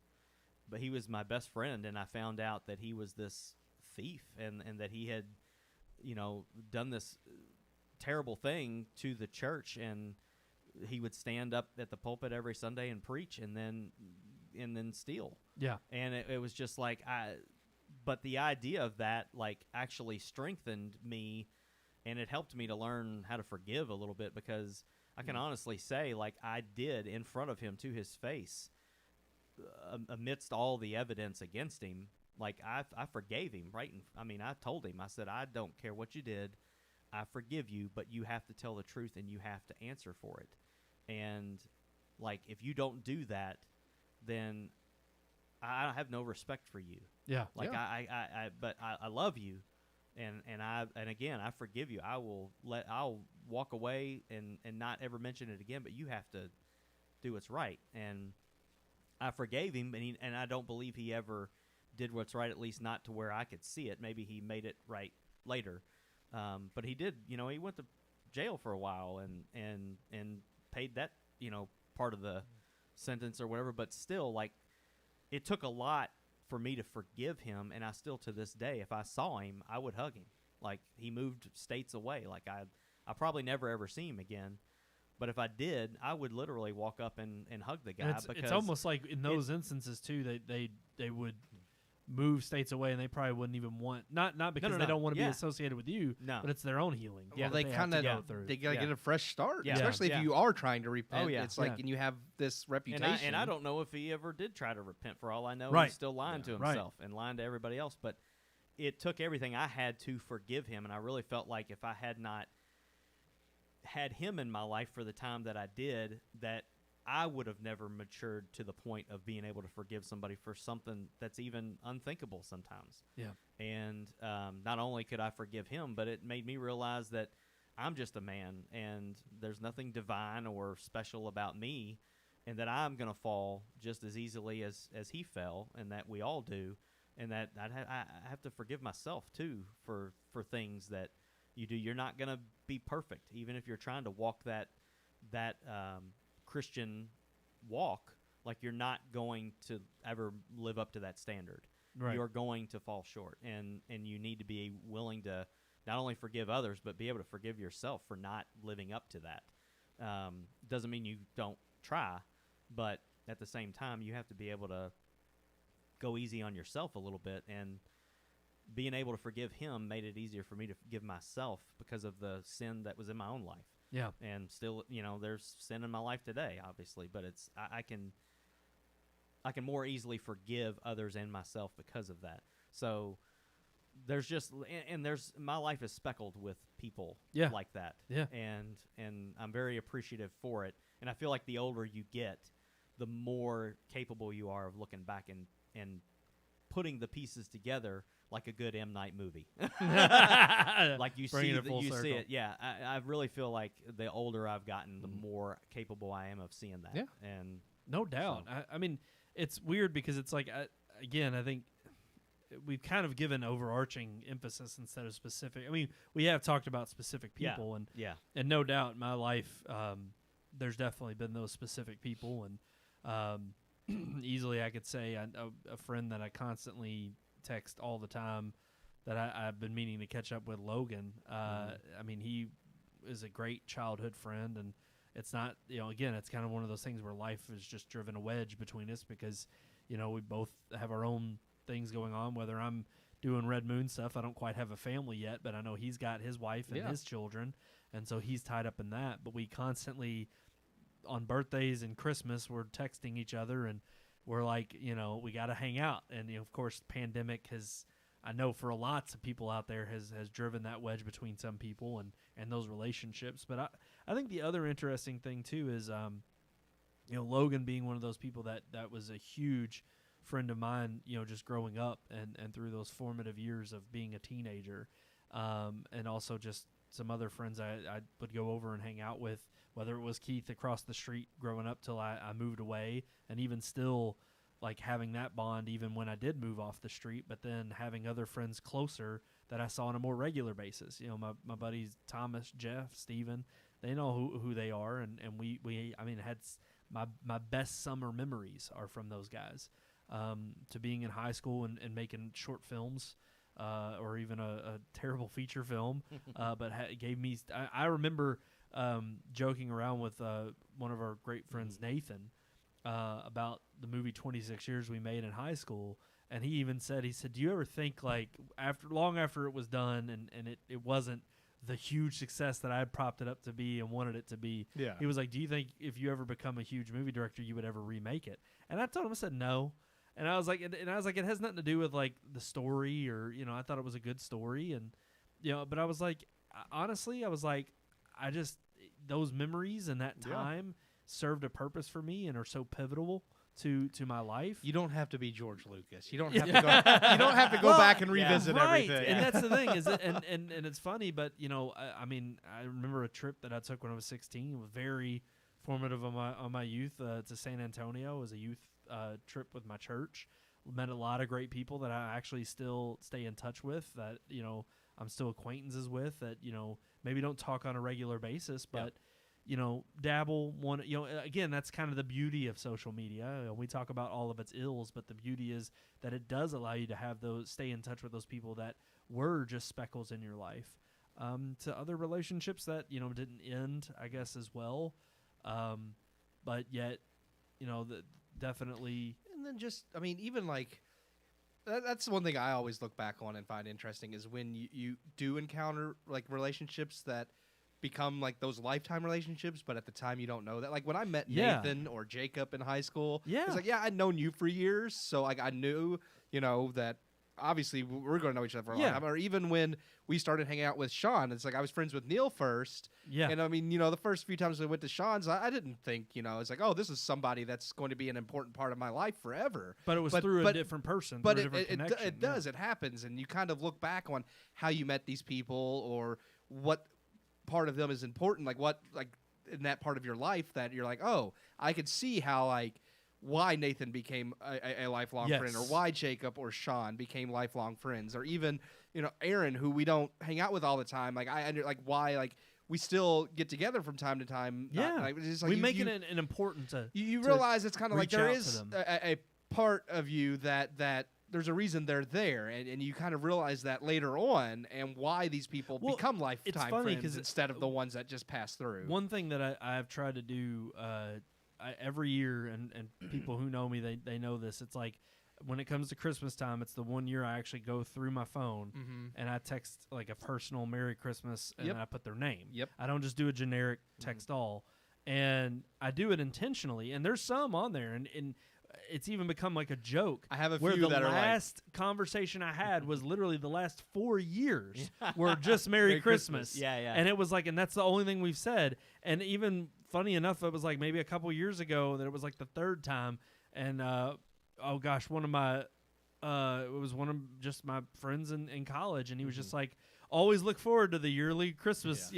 but he was my best friend, and I found out that he was this thief and that he had, done this terrible thing to the church, and he would stand up at the pulpit every Sunday and preach and then steal. Yeah. And it was just like but the idea of that like actually strengthened me, and it helped me to learn how to forgive a little bit, because I can honestly say, like, I did in front of him to his face, amidst all the evidence against him. Like, I forgave him, right? I mean, I told him, I said, I don't care what you did. I forgive you, but you have to tell the truth and you have to answer for it. And, like, if you don't do that, then I have no respect for you. Yeah. Like, but I love you. And again, I forgive you. I'll walk away and not ever mention it again, but you have to do what's right. And I forgave him, and I don't believe he ever did what's right, at least not to where I could see it. Maybe he made it right later. But he did, he went to jail for a while and paid that, part of the sentence or whatever. But still, like, it took a lot for me to forgive him, and I still, to this day, if I saw him, I would hug him. Like, he moved states away. Like, I probably never ever see him again. But if I did, I would literally walk up and hug the guy. It's almost like in those instances too, they would move states away, and they probably wouldn't even want not because they don't want to be associated with you, but it's their own healing. Well, they kind of they gotta get a fresh start, especially if you are trying to repent. Oh, yeah. It's like, and you have this reputation. And I don't know if he ever did try to repent. For all I know, he's still lying to himself and lying to everybody else. But it took everything I had to forgive him, and I really felt like if I had not had him in my life for the time that I did, that I would have never matured to the point of being able to forgive somebody for something that's even unthinkable sometimes. Yeah. And not only could I forgive him, but it made me realize that I'm just a man, and there's nothing divine or special about me, and that I'm going to fall just as easily as he fell, and that we all do, and that I have to forgive myself too for things that you do. You're not going to be perfect, even if you're trying to walk that Christian walk. Like, you're not going to ever live up to that standard. Right. You're going to fall short, and you need to be willing to not only forgive others, but be able to forgive yourself for not living up to that. Doesn't mean you don't try, but at the same time, you have to be able to go easy on yourself a little bit, and being able to forgive him made it easier for me to forgive myself because of the sin that was in my own life. Yeah. And still, there's sin in my life today, obviously, but it's I can more easily forgive others and myself because of that. So there's just my life is speckled with people like that. Yeah. And I'm very appreciative for it. And I feel like the older you get, the more capable you are of looking back and putting the pieces together like a good M. Night movie. Like you see it. Yeah, I really feel like the older I've gotten, the more capable I am of seeing that. Yeah. And no doubt. So. I mean, it's weird because it's like, again, I think we've kind of given overarching emphasis instead of specific. I mean, we have talked about specific people, and no doubt in my life, there's definitely been those specific people, and easily I could say a friend that I constantly text all the time that I've been meaning to catch up with, Logan. I mean, he is a great childhood friend, and it's not, again, it's kind of one of those things where life has just driven a wedge between us because, we both have our own things going on, whether I'm doing Red Moon stuff. I don't quite have a family yet, but I know he's got his wife and his children, and so he's tied up in that. But we constantly, on birthdays and Christmas, we're texting each other, and we're like, we got to hang out. And, of course, the pandemic has, I know for lots of people out there, has driven that wedge between some people and those relationships. But I think the other interesting thing, too, is, Logan being one of those people that was a huge friend of mine, just growing up and through those formative years of being a teenager. And also just some other friends I would go over and hang out with, whether it was Keith across the street growing up till I moved away, and even still, like, having that bond even when I did move off the street, but then having other friends closer that I saw on a more regular basis. My buddies Thomas, Jeff, Steven, they know who they are, and we I mean, had my best summer memories are from those guys. To being in high school and making short films, or even a terrible feature film, but gave me. I remember joking around with one of our great friends, Nathan, about the movie 26 Years we made in high school, and he even said, do you ever think, like, long after it was done and it wasn't the huge success that I had propped it up to be and wanted it to be. Yeah. He was like, do you think if you ever become a huge movie director, you would ever remake it? And I told him, I said, no. And I was like, it has nothing to do with like the story or, I thought it was a good story. And, but I was like, honestly, I just, those memories and that time served a purpose for me and are so pivotal to my life. You don't have to be George Lucas. You don't have to go. You don't have to go back and revisit right. everything. And that's the thing is, and it's funny, but I remember a trip that I took when I was 16. It was very formative on my youth to San Antonio. It was a youth trip with my church. Met a lot of great people that I actually still stay in touch with. That I'm still acquaintances with. That maybe don't talk on a regular basis, but. Dabble one. Again, that's kind of the beauty of social media. We talk about all of its ills, but the beauty is that it does allow you to have stay in touch with those people that were just speckles in your life. To other relationships that didn't end, I guess, as well. But yet, definitely. And then even like. That's one thing I always look back on and find interesting is when you do encounter like relationships that become like those lifetime relationships, but at the time you don't know that. Like when I met Nathan or Jacob in high school, it's like, I'd known you for years, so like I knew, that obviously we're going to know each other for a long time. Or even when we started hanging out with Sean, it's like I was friends with Neil first. Yeah. And I mean, the first few times we went to Sean's, I didn't think, it's like, oh, this is somebody that's going to be an important part of my life forever. But it was through a different person. But it does. It happens. And you kind of look back on how you met these people or what part of them is important, like what in that part of your life that you're like, oh, I could see how why Nathan became a lifelong friend, or why Jacob or Sean became lifelong friends, or even Aaron, who we don't hang out with all the time, why we still get together from time to time. We make it an important to you realize it's kind of like there is a part of you that there's a reason they're there, and you kind of realize that later on, and why these people become lifetime friends instead of the ones that just pass through. One thing that I've tried to do every year, and people who know me, they know this. It's like when it comes to Christmas time, it's the one year I actually go through my phone and I text like a personal Merry Christmas, and I put their name. I don't just do a generic text all, and I do it intentionally. And there's some on there, and it's even become like a joke. I have a where few the that are last conversation I had was literally the last 4 years were just Merry Christmas. Yeah. And it was like, and that's the only thing we've said. And even funny enough, it was like maybe a couple years ago that it was like the third time. And one of my, it was one of just my friends in college, and he was just like, always look forward to the yearly Christmas,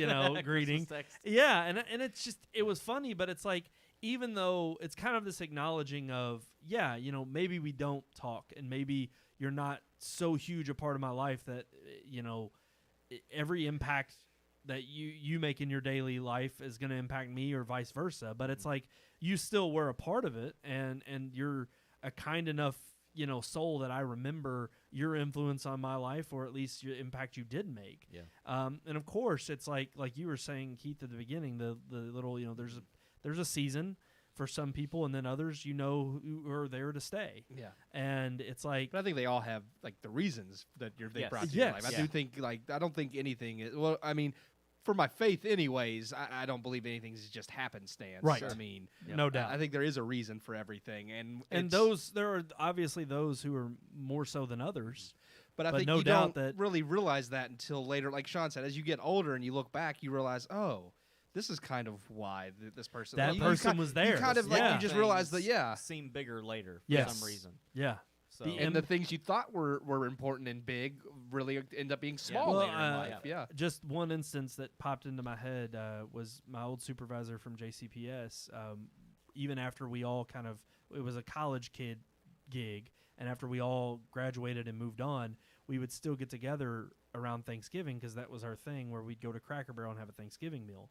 greeting. Yeah, and it's just, it was funny, but it's like, even though it's kind of this acknowledging of, maybe we don't talk, and maybe you're not so huge a part of my life that, every impact that you make in your daily life is going to impact me or vice versa. But it's like you still were a part of it, and you're a kind enough, soul that I remember your influence on my life, or at least your impact you did make. Yeah. And of course, it's like you were saying, Keith, at the beginning, the little, there's a season for some people, and then others, who are there to stay. Yeah. And it's like, but I think they all have like the reasons that they brought to your life. I do think I don't think anything is, well, I mean, for my faith anyways, I don't believe anything's just happenstance. Right. I mean, no doubt. I think there is a reason for everything. And there are obviously those who are more so than others. But I think you don't really realize that until later. Like Sean said, as you get older and you look back, you realize, oh, this is kind of why this person was there. You kind of you just realize that seem bigger later for some reason. Yeah. So and the things you thought were important and big really end up being small later in life. Yeah. Just one instance that popped into my head was my old supervisor from JCPS. Even after we all it was a college kid gig, and after we all graduated and moved on, we would still get together around Thanksgiving because that was our thing, where we'd go to Cracker Barrel and have a Thanksgiving meal.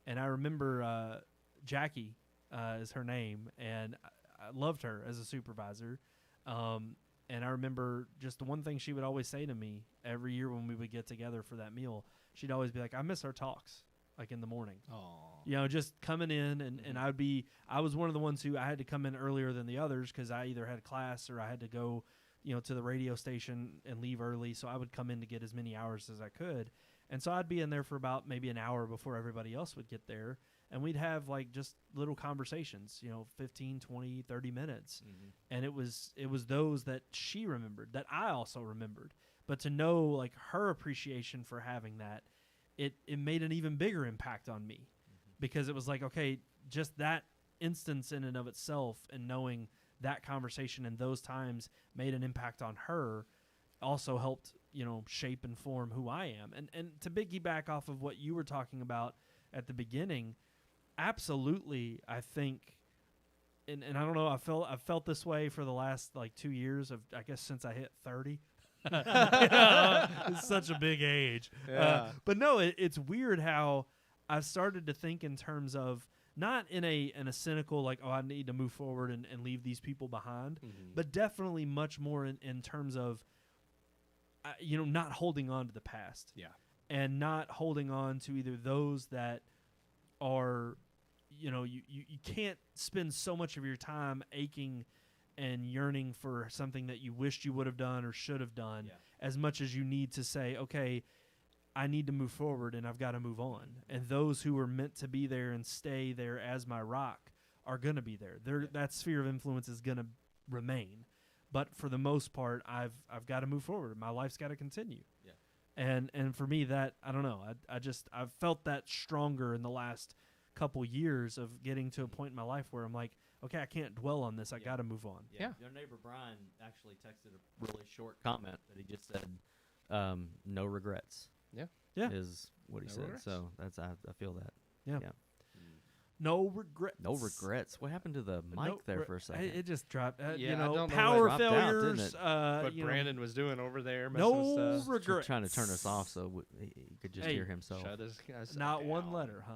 And I remember Jackie is her name, and I loved her as a supervisor. And I remember just the one thing she would always say to me every year when we would get together for that meal, she'd always be like, I miss our talks, like in the morning. Just coming in, and I was one of the ones who I had to come in earlier than the others because I either had class or I had to go, to the radio station and leave early. So I would come in to get as many hours as I could. And so I'd be in there for about maybe an hour before everybody else would get there. And we'd have like just little conversations, 15, 20, 30 minutes. And it was those that she remembered, that I also remembered. But to know like her appreciation for having that, it made an even bigger impact on me. Because it was like, okay, just that instance in and of itself, and knowing that conversation and those times made an impact on her, also helped, shape and form who I am. And to piggyback off of what you were talking about at the beginning, absolutely, I think, and I don't know, I've felt this way for the last like 2 years of, I guess, since I hit 30. It's such a big age. Yeah. But no, it's weird how I've started to think in terms of not in a cynical like, oh, I need to move forward and leave these people behind, but definitely much more in terms of not holding on to the past. Yeah. And not holding on to either those that are, you can't spend so much of your time aching and yearning for something that you wished you would have done or should have done, as much as you need to say, okay, I need to move forward and I've got to move on. And those who are meant to be there and stay there as my rock are going to be there. That sphere of influence is going to remain. But for the most part, I've got to move forward. My life's got to continue. Yeah. And for me, that, I don't know, I've felt that stronger in the last couple years of getting to a point in my life where I'm like, okay, I can't dwell on this. I got to move on. Yeah. Your neighbor Brian actually texted a really short comment that he just said, no regrets. Yeah. Is what he said. Regrets. So that's I feel that. Yeah. No regrets. No regrets. What happened to the mic there for a second? It just dropped. Yeah, I don't know power what dropped out, failures. didn't it? What Brandon was doing over there. No with stuff. regrets. Trying to turn us off so he could just hear himself. Shut his guys Not down. one letter, huh?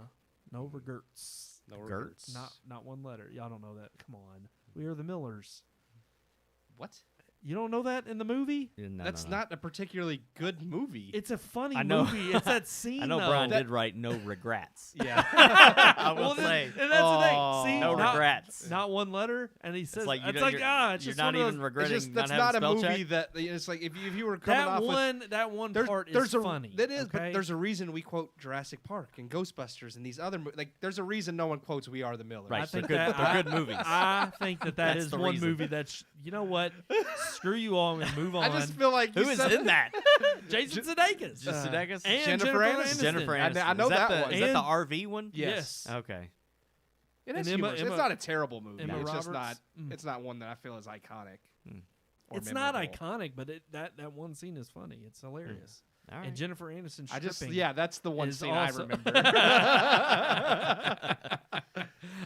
No regrets. No Gertz. regrets. Not one letter. Y'all don't know that. Come on. We are the Millers. What? You don't know that in the movie? Yeah, no, That's no, no. not a particularly good movie. It's a funny I know. movie. It's that scene. I know though. Brian did write no regrets. Yeah. I will Well, say. and that's the thing. See, No not, regrets. Not one letter, and he says, like you it's don't- like you're- it's You're just not one of even those, regretting that's not not a having spell movie check? that it's like if you were coming off that one there's, part there's is a, funny. That is, okay? but there's a reason we quote Jurassic Park and Ghostbusters and these other like there's a reason no one quotes We Are the Millers. Right, I they're think good. that- They're good movies. I think that That's is the one reason. movie that's, you know what? Screw you all and move on. I just feel like Who you is said in that? Jason Sudeikis. Just Sudeikis? And Jennifer Aniston. Jennifer Aniston. I know is that the, one. Is that the And- RV one? Yes. Okay. It is And Emma- humorous. Emma- it's not a terrible movie. Emma It's just not. Roberts? It's not one that I feel is iconic. or It's not memorable. iconic, but that one scene is funny. It's hilarious. All right. And Jennifer Aniston I just stripping. that's the one is scene also- I remember.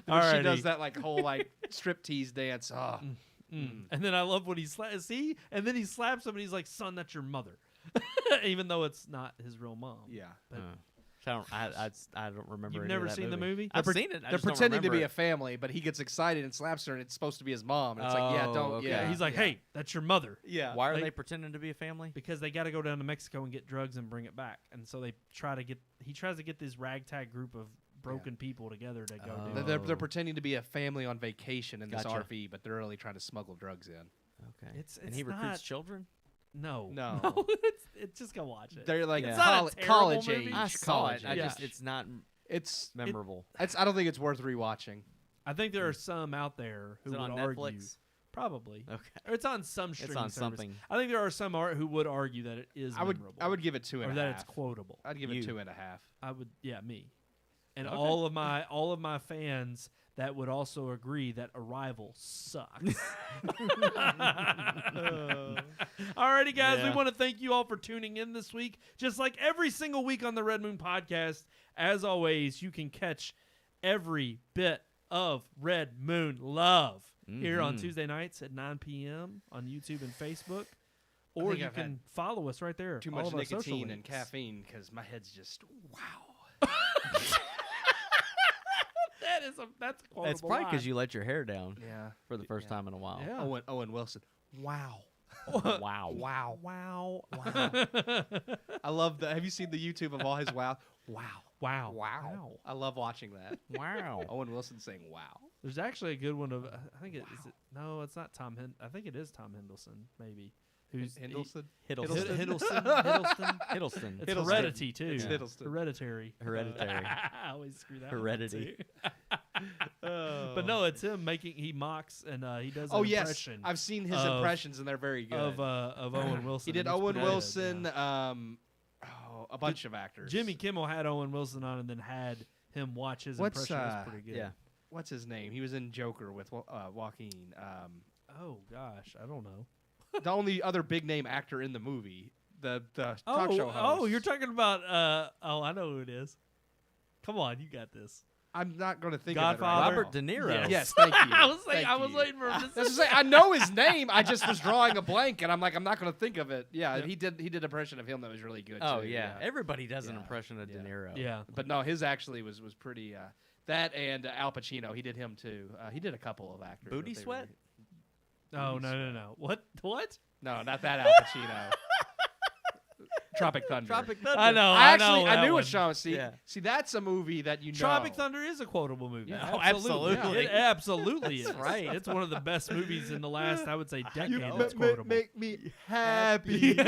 When she Alrighty. does that like whole like striptease dance. Oh. And then I love when he slaps. See, and then he slaps him, and he's like, "Son, that's your mother," even though it's not his real mom. Yeah. But I don't remember. you've any never of that seen the movie? I've They're seen it. I They're just don't pretending to be remember a family, but he gets excited and slaps her, and it's supposed to be his mom. And it's Oh, like, yeah, don't. okay. Yeah. He's like, yeah. "Hey, that's your mother," Yeah. Why are Like- they pretending to be a family? because they got to go down to Mexico and get drugs and bring it back. And so they try to get. He tries to get this ragtag group of broken people together to go do. They're it. pretending to be a family on vacation in this Gotcha. RV, but they're really trying to smuggle drugs in. Okay. It's and he not- recruits children. No, No. it's just go watch it. They're like Yeah. It's not a terrible college movie. age. I saw college it. I age. just it's not It's memorable. I don't think it's worth rewatching. I think there are some out there who Is it would on argue. Netflix? Probably. Okay. Or it's on some streaming on service. something. I think there are some who would argue that it is I would memorable. give it 2.5. or that it's quotable. I'd give You. it 2.5. I would, yeah, me, and Okay. all of my fans that would also agree that Arrival sucks. Alrighty, guys, we Yeah. want to thank you all for tuning in this week. Just like every single week on the Red Moon Podcast, as always, you can catch every bit of Red Moon love here on Mhm. Tuesday nights at 9 p.m. on YouTube and Facebook. Or think you I've can had follow us right there. Too all much of our social nicotine and links. caffeine because my head's just wow. That's a quotable It's probably line. because you let your hair down Yeah. for the first time in a while. Yeah. Owen Wilson. Wow. Wow. Wow. Wow. Wow. I love that. Have you seen the YouTube of all his wow? Wow. Wow. Wow. I love watching that. Wow. Owen Wilson saying wow. There's actually a good one of I think it is it no, it's not Tom I think it is Tom Hiddleston, maybe. Who's Hiddleston? Hiddleston. It's Heredity too. It's Hiddleston. Hereditary. I always screw that. Heredity. But no, it's him making. He mocks and he does. Oh an yes, impression I've seen his of- impressions and they're very good. of Owen Wilson. He did and it's Owen pretty good, Wilson. yeah. A bunch of actors. Jimmy Kimmel had Owen Wilson on and then had him watch his impression. It was pretty good. Yeah. What's his name? He was in Joker with Joaquin. Oh gosh, I don't know. The only other big name actor in the movie. The talk show host. Oh, you're talking about. I know who it is. Come on, you got this. I'm not going to think Godfather. of it right Robert De Niro. Yes. Yes, thank you. I was Thank you. waiting for him to That's say. to say, I know his name. I just was drawing a blank, and I'm like, I'm not going to think of it. Yeah, Yep. he did an impression of him that was really good. Oh too. yeah. Everybody does an Yeah. impression of De Niro. Yeah. But no, his actually was pretty. That and Al Pacino, he did him too. He did a couple of actors. Booty but they Sweat? Oh no. What? No, not that Al Pacino. Tropic Thunder. Tropic Thunder. I know. I know that knew one. what Sean. See, Yeah. see, that's a movie that you know. Tropic Thunder is a quotable movie. Yeah. Oh, absolutely. It absolutely is. That's right. It's one of the best movies in the last, I would say, decade. You That's quotable. make me happy.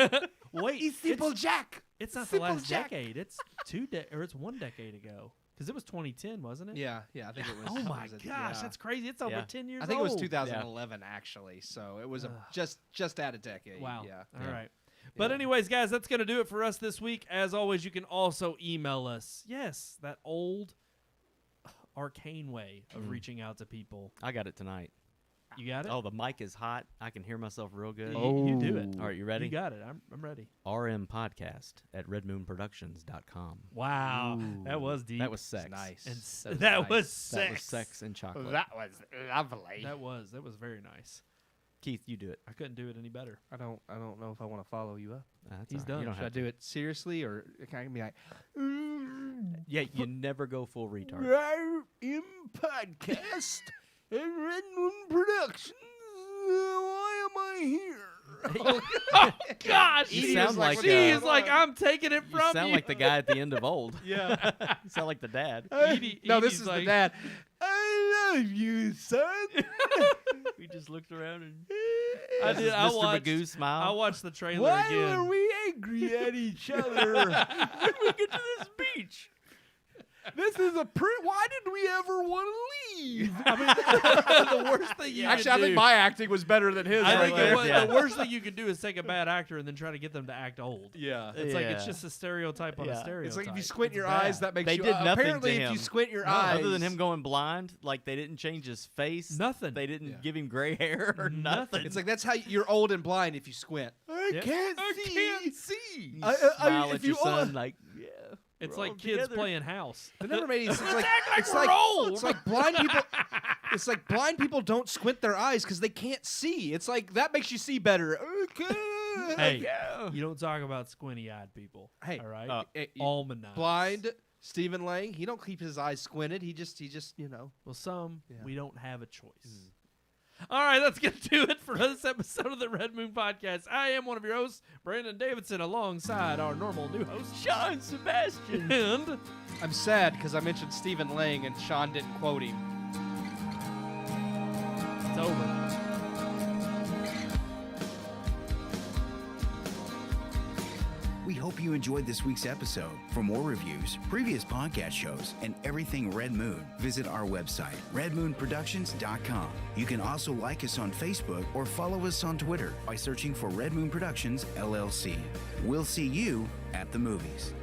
Wait, Simple Jack. it's not the Simple last Jack. decade. It's it's 1 decade ago. Because it was 2010, wasn't it? Yeah, I think it was. Oh my was it- gosh, yeah. that's crazy. It's over Yeah. 10 years I think it was old. 2011 actually, so it was Ugh. just at a decade. Wow. Yeah. All right. But Yeah. anyways, guys, that's going to do it for us this week. As always, you can also email us. Yes, that old arcane way of reaching out to people. I got it tonight. You got it? Oh, the mic is hot. I can hear myself real good. You do it. All right, you ready? You got it. I'm ready. RMPodcast at redmoonproductions.com. Wow. That was deep. That was sex. Nice. And That that was nice. was sex. That was sex and chocolate. That was lovely. That was very nice. Keith, you do it. I couldn't do it any better. I don't know if I want to follow you up. That's He's all right. done. You don't Should I have do it seriously or can I be like? Yeah, you never go full retard. Podcast and Red Moon Productions. Why am I here? Gosh, You sound like she is like, I'm taking it You from sound like the guy at the end of Old. Yeah. You sound like the dad. Edie- No, Edie's this is like- the dad. I love you, son. We just looked around and I This did. is I Mr. watched. Magoo smile. I watched the trailer Why again. are we angry at each other? When we get to this beach. This is why did we ever want to leave? The worst thing you Actually, can I do, think my acting was better than his. I right think there. Yeah. the worst thing you can do is take a bad actor and then try to get them to act old. Yeah. It's like it's Yeah. just a stereotype on a Yeah. stereotype. It's like if you squint It's your bad. eyes, that makes They you. did nothing apparently, to if him. you squint your No, eyes, other than him going blind, like they didn't change his face. Nothing. They didn't Yeah. give him gray hair or Nothing. nothing. it's like that's how you're old and blind if you squint. I Yeah. can't You see. smile if at your you son like, yeah. It's we're like all kids together. playing house. It never made any sense. It's we're like old. It's like blind people. It's like blind people don't squint their eyes because they can't see. It's like that makes you see better. Okay. Hey, Yeah. you don't talk about squinty-eyed people. Hey, all right, Hey, almond-eyed. blind Stephen Lang. He don't keep his eyes squinted. He just Well, some Yeah. we don't have a choice. All right, let's get to it for this episode of the Red Moon Podcast. I am one of your hosts, Brandon Davidson, alongside our normal new host, Sean Sebastian. and I'm sad because I mentioned Stephen Lang and Sean didn't quote him. it's over. We hope you enjoyed this week's episode. For more reviews, previous podcast shows, and everything Red Moon, visit our website, redmoonproductions.com. You can also like us on Facebook or follow us on Twitter by searching for Red Moon Productions, LLC. We'll see you at the movies.